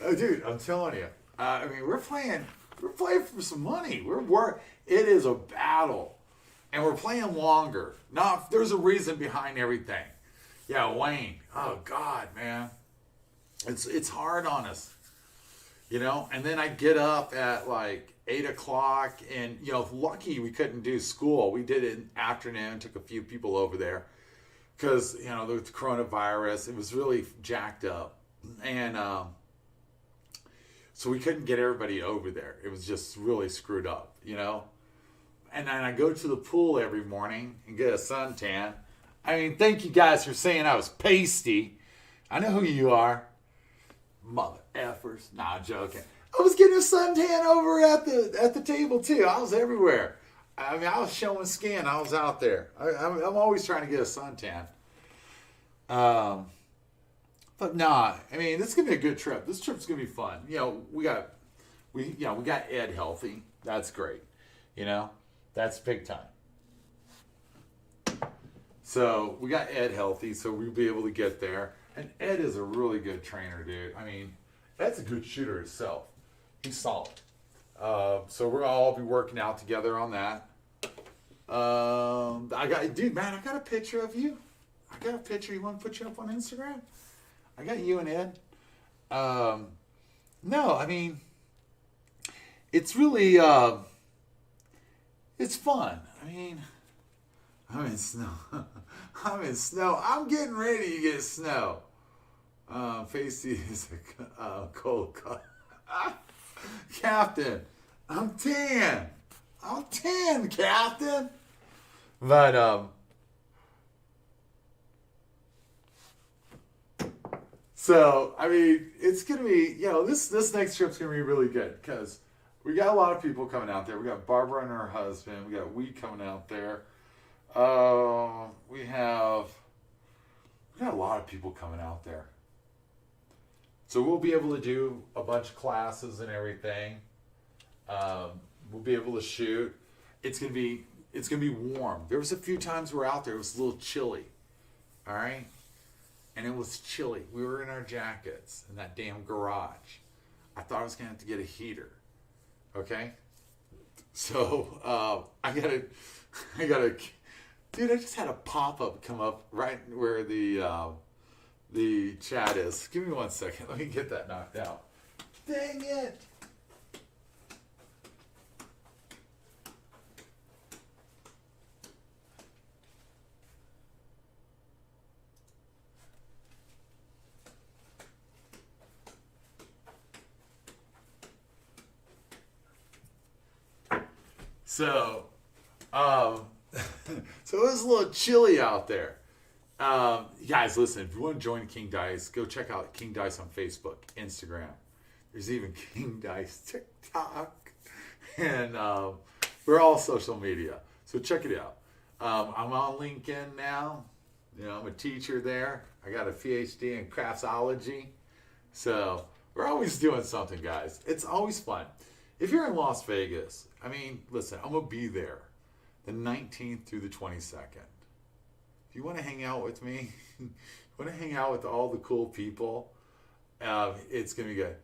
Oh, dude, I'm telling you. I mean, we're playing for some money. It is a battle. And we're playing longer. There's a reason behind everything. Yeah, Wayne. Oh, God, man. It's hard on us. And then I get up at like 8 o'clock and, lucky we couldn't do school. We did it in the afternoon, took a few people over there because, the coronavirus, it was really jacked up. And so we couldn't get everybody over there. It was just really screwed up, And then I go to the pool every morning and get a suntan. I mean, thank you guys for saying I was pasty. I know who you are. Mother effers. Nah, I'm joking. I was getting a suntan over at the table too. I was everywhere. I mean, I was showing skin. I was out there. I'm always trying to get a suntan. But nah, I mean, this is gonna be a good trip. This trip's gonna be fun. We got Ed healthy. That's great. That's big time. So we got Ed healthy, so we'll be able to get there. And Ed is a really good trainer, dude. I mean, Ed's a good shooter himself. He's solid. So we're all be working out together on that. I got a picture of you. I got a picture. You want to put you up on Instagram? I got you and Ed. No, I mean, it's really, it's fun. I mean, I'm in snow. I'm getting ready to get snow. Facey is a cold cut. Captain, I'm tan, Captain. But, so, I mean, it's going to be, this next trip's going to be really good because we got a lot of people coming out there. We got Barbara and her husband. We got Wee coming out there. We got a lot of people coming out there. So we'll be able to do a bunch of classes and everything. We'll be able to shoot. It's gonna be warm. There was a few times we were out there. It was a little chilly. All right, and it was chilly. We were in our jackets in that damn garage. I thought I was gonna have to get a heater. Okay, so I gotta, dude. I just had a pop-up come up right where the chat is. Give me 1 second. Let me get that knocked out. Dang it. So, so it was a little chilly out there. Guys, listen, if you want to join King Dice, go check out King Dice on Facebook, Instagram. There's even King Dice TikTok. And we're all social media. So check it out. I'm on LinkedIn now. You know, I'm a teacher there. I got a PhD in craftsology. So we're always doing something, guys. It's always fun. If you're in Las Vegas, I mean, listen, I'm going to be there the 19th through the 22nd. If you want to hang out with me, you want to hang out with all the cool people, it's going to be good.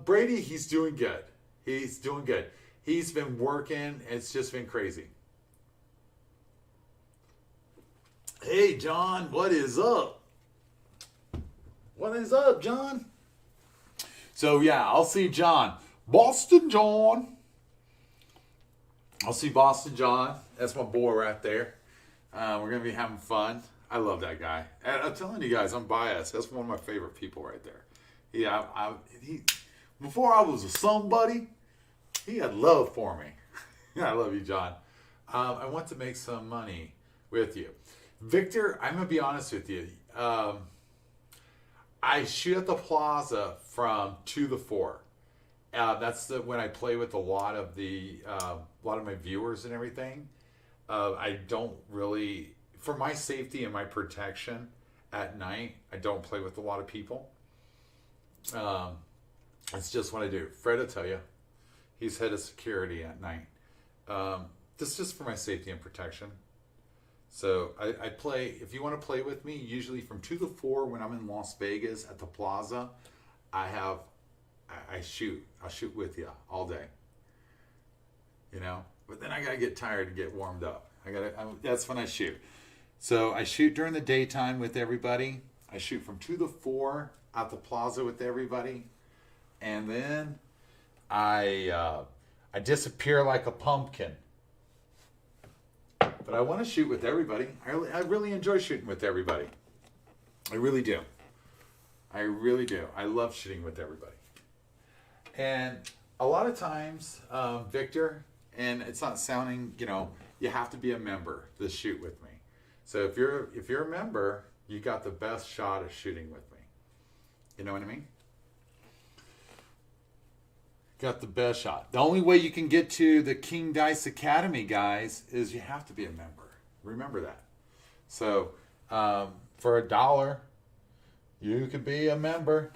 Brady, he's doing good. He's doing good. He's been working. It's just been crazy. Hey, John, what is up? What is up, John? So, yeah, I'll see John. Boston John. I'll see Boston John. That's my boy right there. We're going to be having fun. I love that guy. And I'm telling you guys, I'm biased. That's one of my favorite people right there. Yeah, before I was somebody, he had love for me. I love you, John. I want to make some money with you. Victor, I'm going to be honest with you. I shoot at the plaza from 2 to 4. That's when I play with a lot of my viewers and everything. I don't really, for my safety and my protection at night, I don't play with a lot of people. It's just what I do. Fred will tell you, he's head of security at night. This is just for my safety and protection. So I play, if you want to play with me, usually from 2 to 4 when I'm in Las Vegas at the plaza, I shoot. I'll shoot with you all day. You know? But then I got to get tired and get warmed up. That's when I shoot. So I shoot during the daytime with everybody. I shoot from 2 to 4 at the plaza with everybody. And then I disappear like a pumpkin. But I want to shoot with everybody. I really enjoy shooting with everybody. I really do. I really do. I love shooting with everybody. And a lot of times, Victor, and it's not sounding, you have to be a member to shoot with me. So if you're a member, you got the best shot of shooting with me. You know what I mean? Got the best shot. The only way you can get to the King Dice Academy, guys, is you have to be a member. Remember that. So for $1, you could be a member,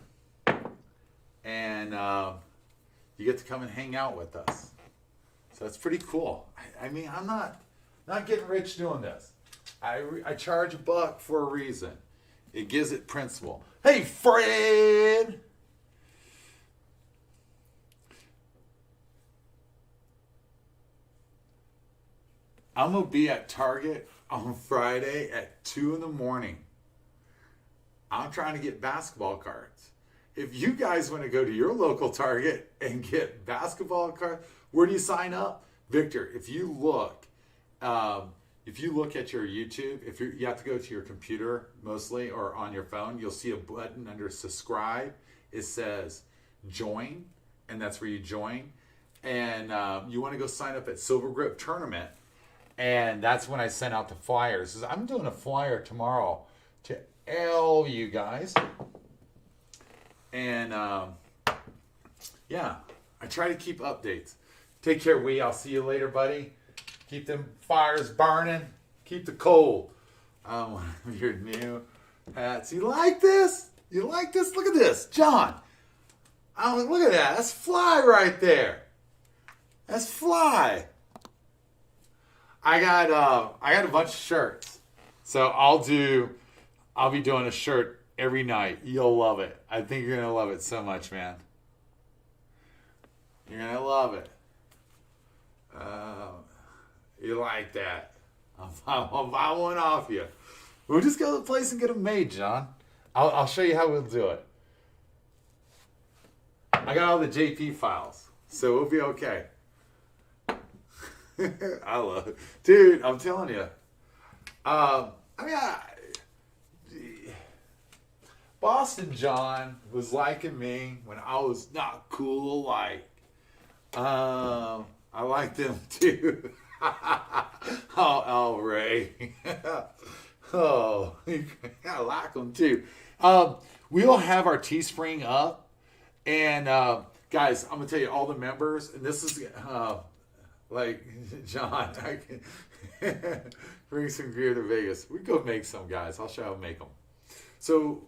and you get to come and hang out with us. So it's pretty cool. I mean, I'm not getting rich doing this. I charge $1 for a reason. It gives it principle. Hey, Fred! I'm going to be at Target on Friday at 2 in the morning. I'm trying to get basketball cards. If you guys want to go to your local Target and get basketball cards, where do you sign up? Victor, if you look at your YouTube, you have to go to your computer mostly or on your phone, you'll see a button under subscribe. It says join, and that's where you join. And you want to go sign up at Silver Grip Tournament. And that's when I sent out the flyers. I'm doing a flyer tomorrow to all you guys. And yeah, I try to keep updates. Take care, Wee. I'll see you later, buddy. Keep them fires burning. Keep the cold. One of your new hats. You like this? You like this? Look at this, John. Look at that. That's Fly right there. That's Fly. I got a bunch of shirts. So I'll be doing a shirt every night. You'll love it. I think you're gonna love it so much, man. You're gonna love it. You like that? I'll buy one off you. We'll just go to the place and get them made, John. I'll show you how we'll do it. I got all the JP files, so we'll be okay. I love it. Dude, I'm telling you. Boston John was liking me when I was not cool like. I liked them too. Oh, Ray. Oh, I like them too. We'll have our Teespring up. And guys, I'm going to tell you all the members. And this is like, John, I can bring some gear to Vegas. We go make some, guys. I'll show you how to make them. So,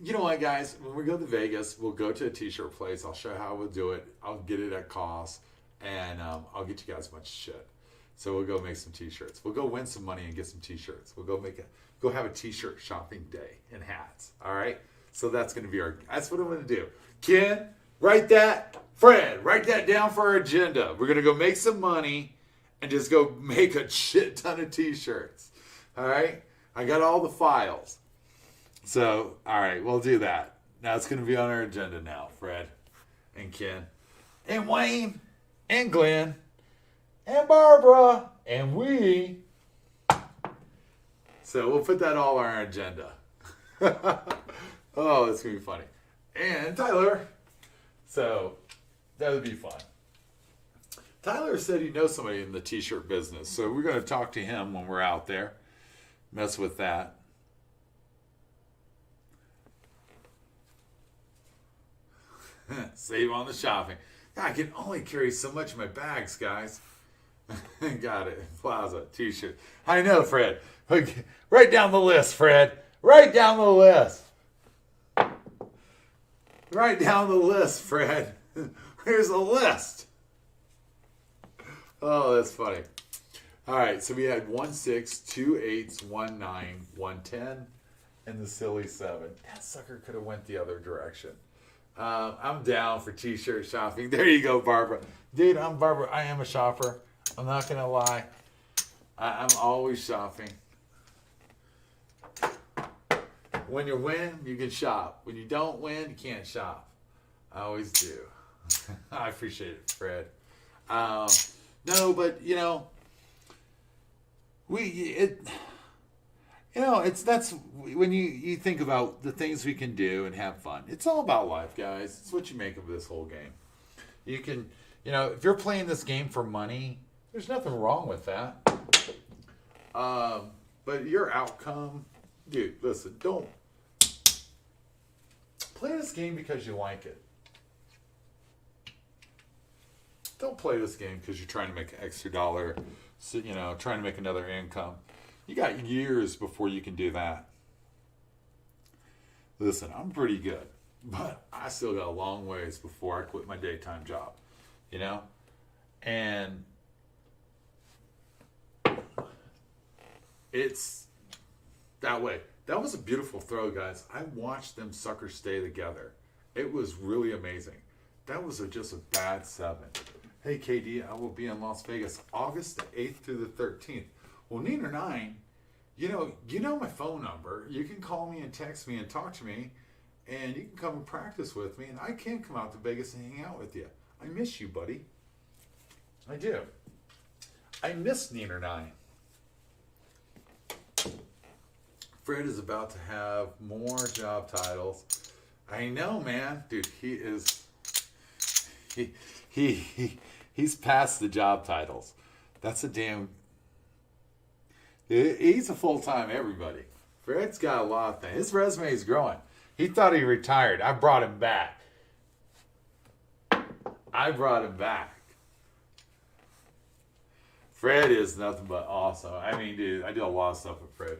you know what, guys? When we go to Vegas, we'll go to a t-shirt place. I'll show you how we'll do it. I'll get it at cost. And I'll get you guys a bunch of shit. So we'll go make some t-shirts. We'll go win some money and get some t-shirts. We'll go have a t-shirt shopping day and hats. All right? So that's going to be that's what I'm going to do. Ken, write that. Fred, write that down for our agenda. We're going to go make some money and just go make a shit ton of t-shirts. All right? I got all the files. So, all right, we'll do that. Now it's going to be on our agenda now, Fred and Ken and Wayne and Glenn and Barbara and we. So we'll put that all on our agenda. Oh, it's going to be funny. And Tyler. So that would be fun. Tyler said he knows somebody in the t-shirt business. So we're going to talk to him when we're out there. Mess with that. Save on the shopping. I can only carry so much in my bags, guys. Got it. Plaza, t-shirt. I know, Fred. Okay. Write down the list, Fred. Write down the list. Write down the list, Fred. Here's a list. Oh, that's funny. All right, so we had 1 6, 2 8s, 1 9, 1 10, and the silly 7. That sucker could have went the other direction. I'm down for t-shirt shopping. There you go, Barbara. Dude, I'm Barbara. I am a shopper. I'm not going to lie. I'm always shopping. When you win, you can shop. When you don't win, you can't shop. I always do. I appreciate it, Fred. No, but, that's when you think about the things we can do and have fun. It's all about life, guys. It's what you make of this whole game. You can, if you're playing this game for money, there's nothing wrong with that. But your outcome, dude, listen, don't play this game because you like it. Don't play this game because you're trying to make an extra dollar, trying to make another income. You got years before you can do that. Listen, I'm pretty good, but I still got a long ways before I quit my daytime job, And it's that way. That was a beautiful throw, guys. I watched them suckers stay together. It was really amazing. That was just a bad 7. Hey, KD, I will be in Las Vegas August the 8th through the 13th. Well, Neener 9, you know my phone number. You can call me and text me and talk to me, and you can come and practice with me, and I can come out to Vegas and hang out with you. I miss you, buddy. I do. I miss Neener 9. Fred is about to have more job titles. I know, man. Dude, he's past the job titles. That's a damn... He's a full-time everybody. Fred's got a lot of things. His resume is growing. He thought he retired. I brought him back. Fred is nothing but awesome. I mean, dude, I do a lot of stuff with Fred.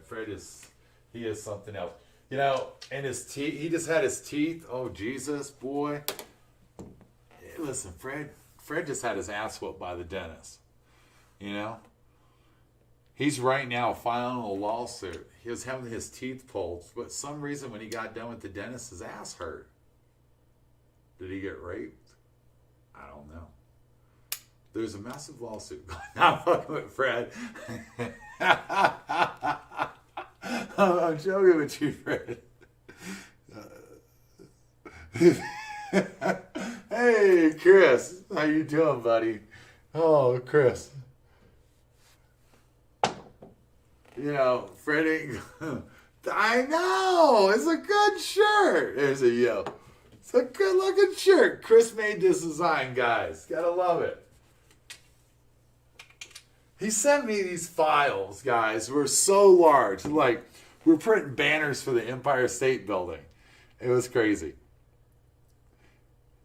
He is something else. You know, and his teeth, he just had his teeth. Oh, Jesus, boy. Listen, Fred just had his ass whooped by the dentist. You know? He's right now filing a lawsuit. He was having his teeth pulled, but some reason when he got done with the dentist, his ass hurt. Did he get raped? I don't know. There's a massive lawsuit going on. I'm fucking with Fred. I'm joking with you, Fred. Hey, Chris. How you doing, buddy? Oh, Chris. You know, Fred ain't... I know! It's a good shirt! There's a yo. It's a good-looking shirt. Chris made this design, guys. Gotta love it. He sent me these files, guys. We're so large. Like, we're printing banners for the Empire State Building. It was crazy.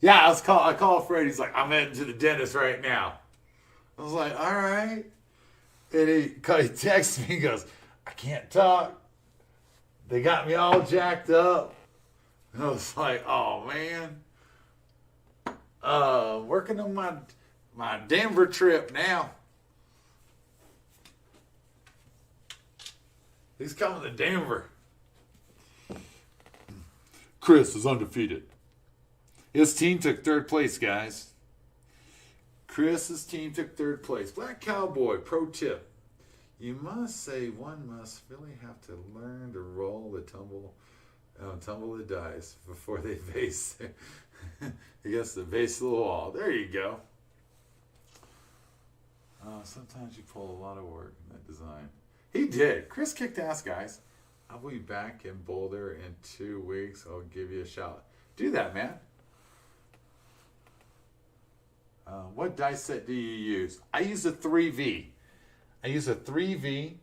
Yeah, I called Fred. He's like, I'm heading to the dentist right now. I was like, all right. And he texts me. He goes, I can't talk. They got me all jacked up. And I was like, oh, man. Working on my Denver trip now. He's coming to Denver. Chris is undefeated. His team took third place, guys. Chris's team took third place. Black Cowboy, pro tip. You must say one must really have to learn to roll the tumble the dice before they face against the base of the wall. There you go. Sometimes you pull a lot of work in that design. He did. Chris kicked ass, guys. I'll be back in Boulder in 2 weeks. I'll give you a shout. Do that, man. What dice set do you use? I use a 3V. I use a 3V,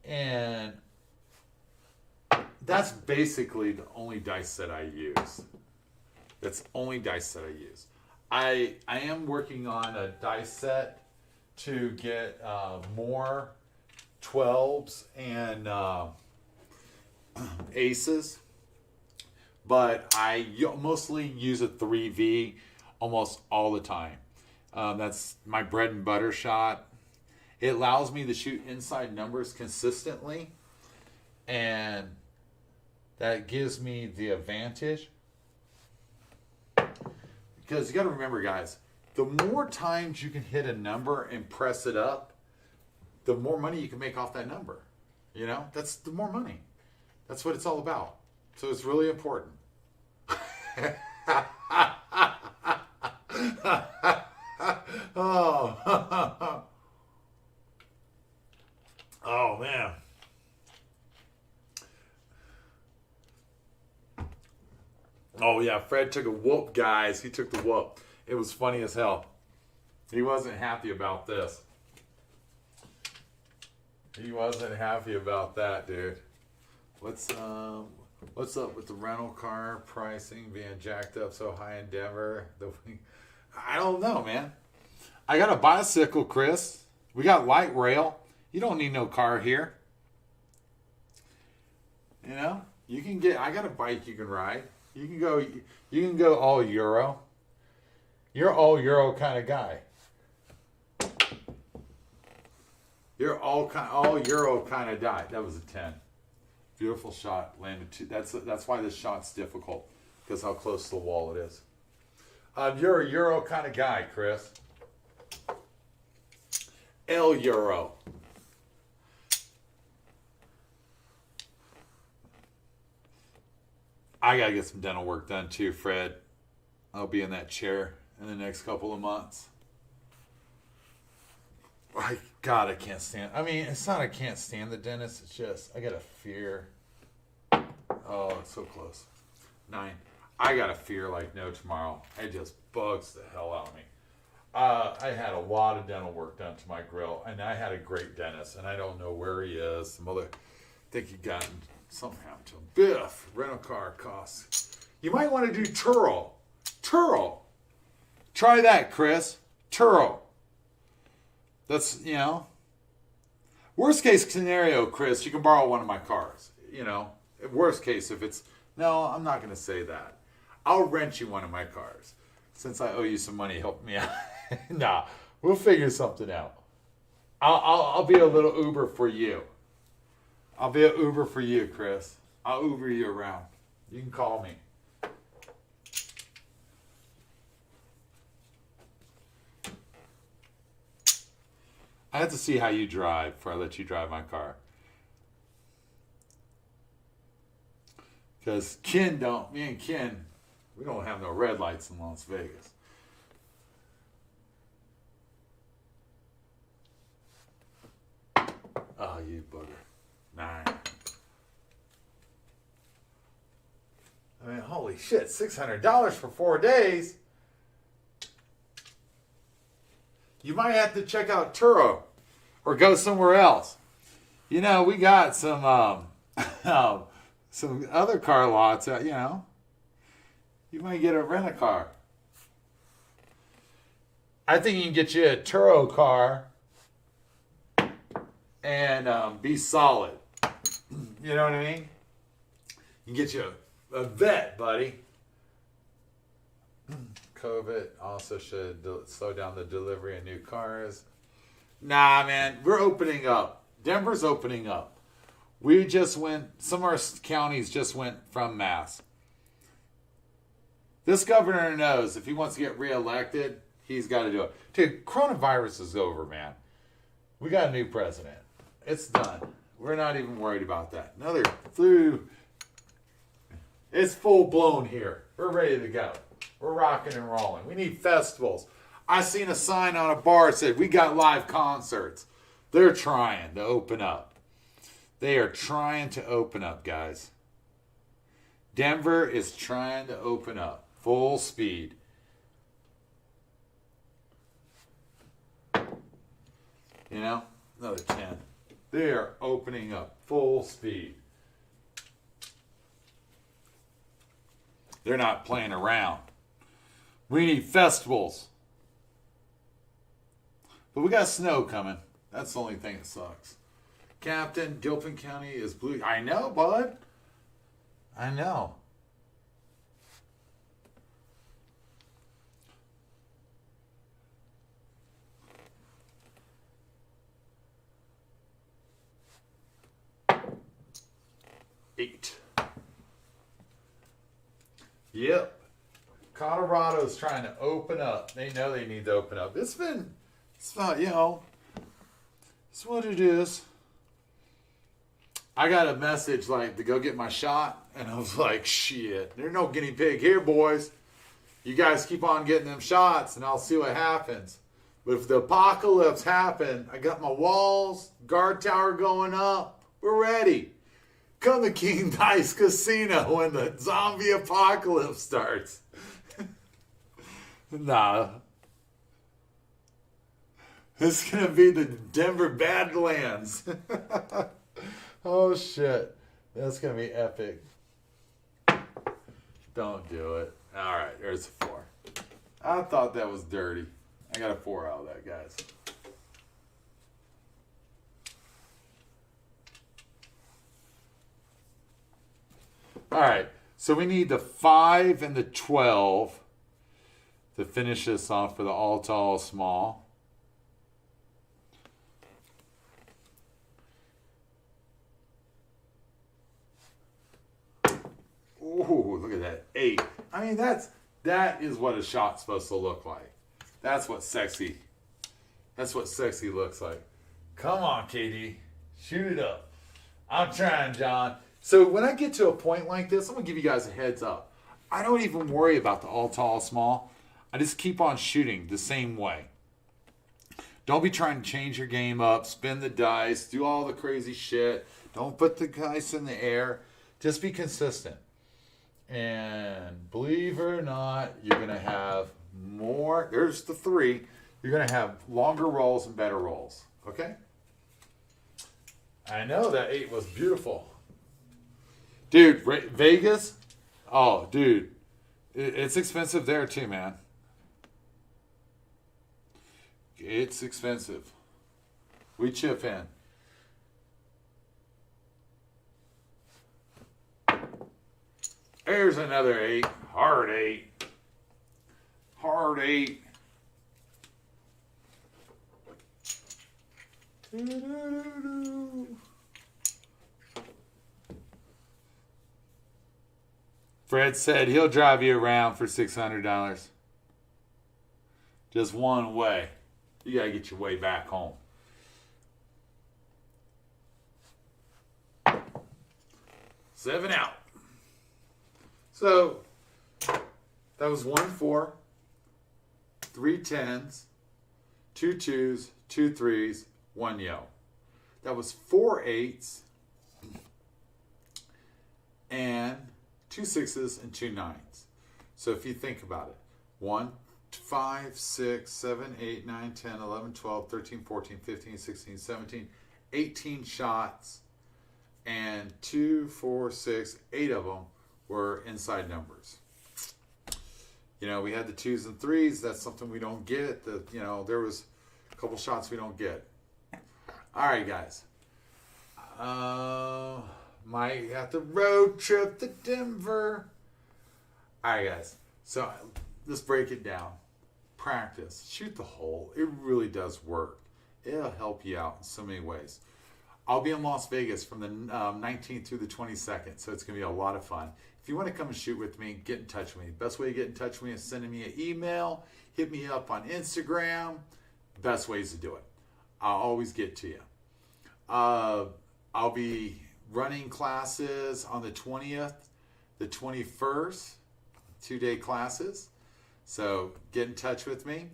and that's basically the only dice set I use. That's the only dice set I use. I am working on a dice set to get more 12s and aces, but I mostly use a 3V almost all the time. That's my bread and butter shot. It allows me to shoot inside numbers consistently, and that gives me the advantage. Because you got to remember, guys, the more times you can hit a number and press it up, the more money you can make off that number. You know, that's the more money. That's what it's all about. So it's really important. Oh. Oh, man. Oh, yeah, Fred took a whoop, guys. He took the whoop. It was funny as hell. He wasn't happy about this. He wasn't happy about that, dude. What's up with the rental car pricing being jacked up so high in Denver? I don't know, man. I got a bicycle, Chris. We got light rail. You don't need no car here. You know, you can get. I got a bike you can ride. You can go all Euro. You're all Euro kind of guy. You're all Euro kind of guy. That was a 10. Beautiful shot. Landed 2. That's why this shot's difficult, because how close to the wall it is. You're a Euro kind of guy, Chris. El Euro. I gotta get some dental work done too, Fred. I'll be in that chair in the next couple of months. I can't stand. I mean, it's not I can't stand the dentist. It's just I got a fear. Oh, it's so close. 9. I got a fear like no tomorrow. It just bugs the hell out of me. I had a lot of dental work done to my grill, and I had a great dentist, and I don't know where he is. Some other, I think he got something happened to him. Biff, rental car costs. You might want to do Turo. Turo. Try that, Chris. Turo. That's, worst case scenario, Chris, you can borrow one of my cars. Worst case, if it's, no, I'm not going to say that. I'll rent you one of my cars. Since I owe you some money, help me out. Nah, we'll figure something out. I'll be a little Uber for you. I'll be an Uber for you, Chris. I'll Uber you around. You can call me. I have to see how you drive before I let you drive my car. Because me and Ken, we don't have no red lights in Las Vegas. Oh, you bugger. 9. I mean, holy shit, $600 for 4 days. You might have to check out Turo or go somewhere else. You know, we got some some other car lots out, you know. You might get a rent-a-car. I think you can get you a Turo car and be solid. You know what I mean? You can get you a vet, buddy. COVID also should slow down the delivery of new cars. Nah, man, we're opening up. Denver's opening up. We just went, some of our counties just went from mask. This governor knows if he wants to get reelected, he's got to do it. Dude, coronavirus is over, man. We got a new president. It's done. We're not even worried about that. Another flu. It's full blown here. We're ready to go. We're rocking and rolling. We need festivals. I seen a sign on a bar that said, we got live concerts. They're trying to open up. They are trying to open up, guys. Denver is trying to open up. Full speed. You know? Another 10. They are opening up. Full speed. They're not playing around. We need festivals. But we got snow coming. That's the only thing that sucks. Captain, Gilpin County is blue. I know, bud. I know. Eight. Yep. Colorado's trying to open up. They know they need to open up. It's not, you know, it's what it is. I got a message like to go get my shot, and I was like, shit, there's no guinea pig here, boys. You guys keep on getting them shots, and I'll see what happens. But if the apocalypse happens, I got my walls, guard tower going up. We're ready. Come to King Dice Casino when the zombie apocalypse starts. Nah. It's going to be the Denver Badlands. Oh, shit. That's going to be epic. Don't do it. All right, there's a 4. I thought that was dirty. I got a 4 out of that, guys. All right, so we need the 5 and the 12 to finish this off for the all tall small. Ooh, look at that 8. I mean, that is what a shot's supposed to look like. That's what sexy looks like. Come on, KD, shoot it up. I'm trying, John. So when I get to a point like this, I'm going to give you guys a heads up. I don't even worry about the all tall small. I just keep on shooting the same way. Don't be trying to change your game up, spin the dice, do all the crazy shit. Don't put the dice in the air. Just be consistent. And believe it or not, you're going to have more. There's the 3. You're going to have longer rolls and better rolls. Okay? I know that 8 was beautiful. Dude, Vegas? Oh, dude. It's expensive there too, man. It's expensive. We chip in. There's another 8. Hard 8. Hard 8. Fred said he'll drive you around for $600. Just one way. You gotta get your way back home. Seven out. So that was 1 4, 3 10s, 2 2s, 2 3s, 1 yo. That was 4 8s and 2 6s and 2 9s. So if you think about it, 1, 5, 6, 7, 8, 9, 10, 11, 12, 13, 14, 15, 16, 17, 18 shots, and 2, 4, 6, 8 of them were inside numbers. You know, we had the 2s and 3s. That's something we don't get. There was a couple shots we don't get. All right, guys. Might have to road trip to Denver. All right, guys. So let's break it down. Practice. Shoot the hole. It really does work. It'll help you out in so many ways. I'll be in Las Vegas from the 19th through the 22nd, so it's going to be a lot of fun. If you want to come and shoot with me, get in touch with me. Best way to get in touch with me is sending me an email. Hit me up on Instagram. Best ways to do it. I'll always get to you. I'll be running classes on the 20th, the 21st, 2-day classes. So get in touch with me.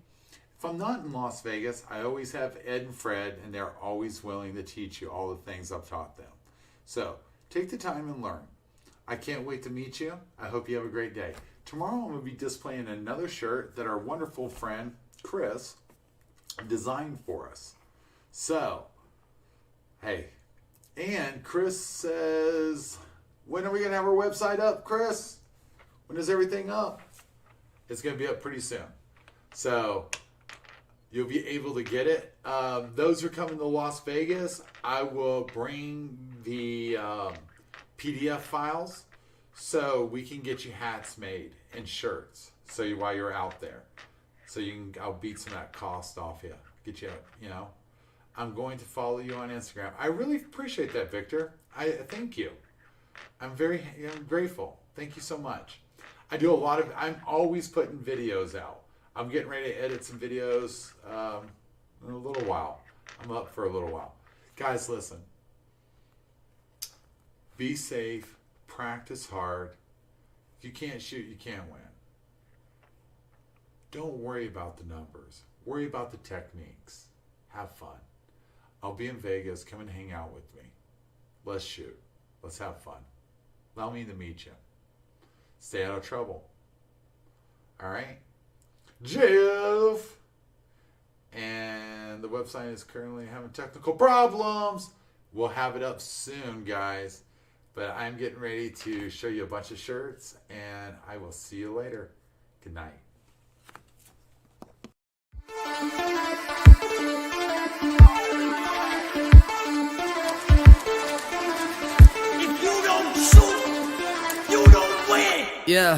If I'm not in Las Vegas, I always have Ed and Fred, and they're always willing to teach you all the things I've taught them. So take the time and learn. I can't wait to meet you. I hope you have a great day. Tomorrow I'm going to be displaying another shirt that our wonderful friend Chris designed for us. So, hey, and Chris says, when are we going to have our website up, Chris? When is everything up? It's going to be up pretty soon. So you'll be able to get it. Those who are coming to Las Vegas, I will bring the PDF files so we can get you hats made and shirts. So while you're out there, so I'll beat some of that cost off you. Get you, I'm going to follow you on Instagram. I really appreciate that, Victor. I thank you. I'm grateful. Thank you so much. I'm always putting videos out. I'm getting ready to edit some videos in a little while. I'm up for a little while. Guys, listen. Be safe. Practice hard. If you can't shoot, you can't win. Don't worry about the numbers. Worry about the techniques. Have fun. I'll be in Vegas. Come and hang out with me. Let's shoot. Let's have fun. Allow me to meet you. Stay out of trouble. All right? Jeff! And the website is currently having technical problems. We'll have it up soon, guys. But I'm getting ready to show you a bunch of shirts, and I will see you later. Good night. Yeah.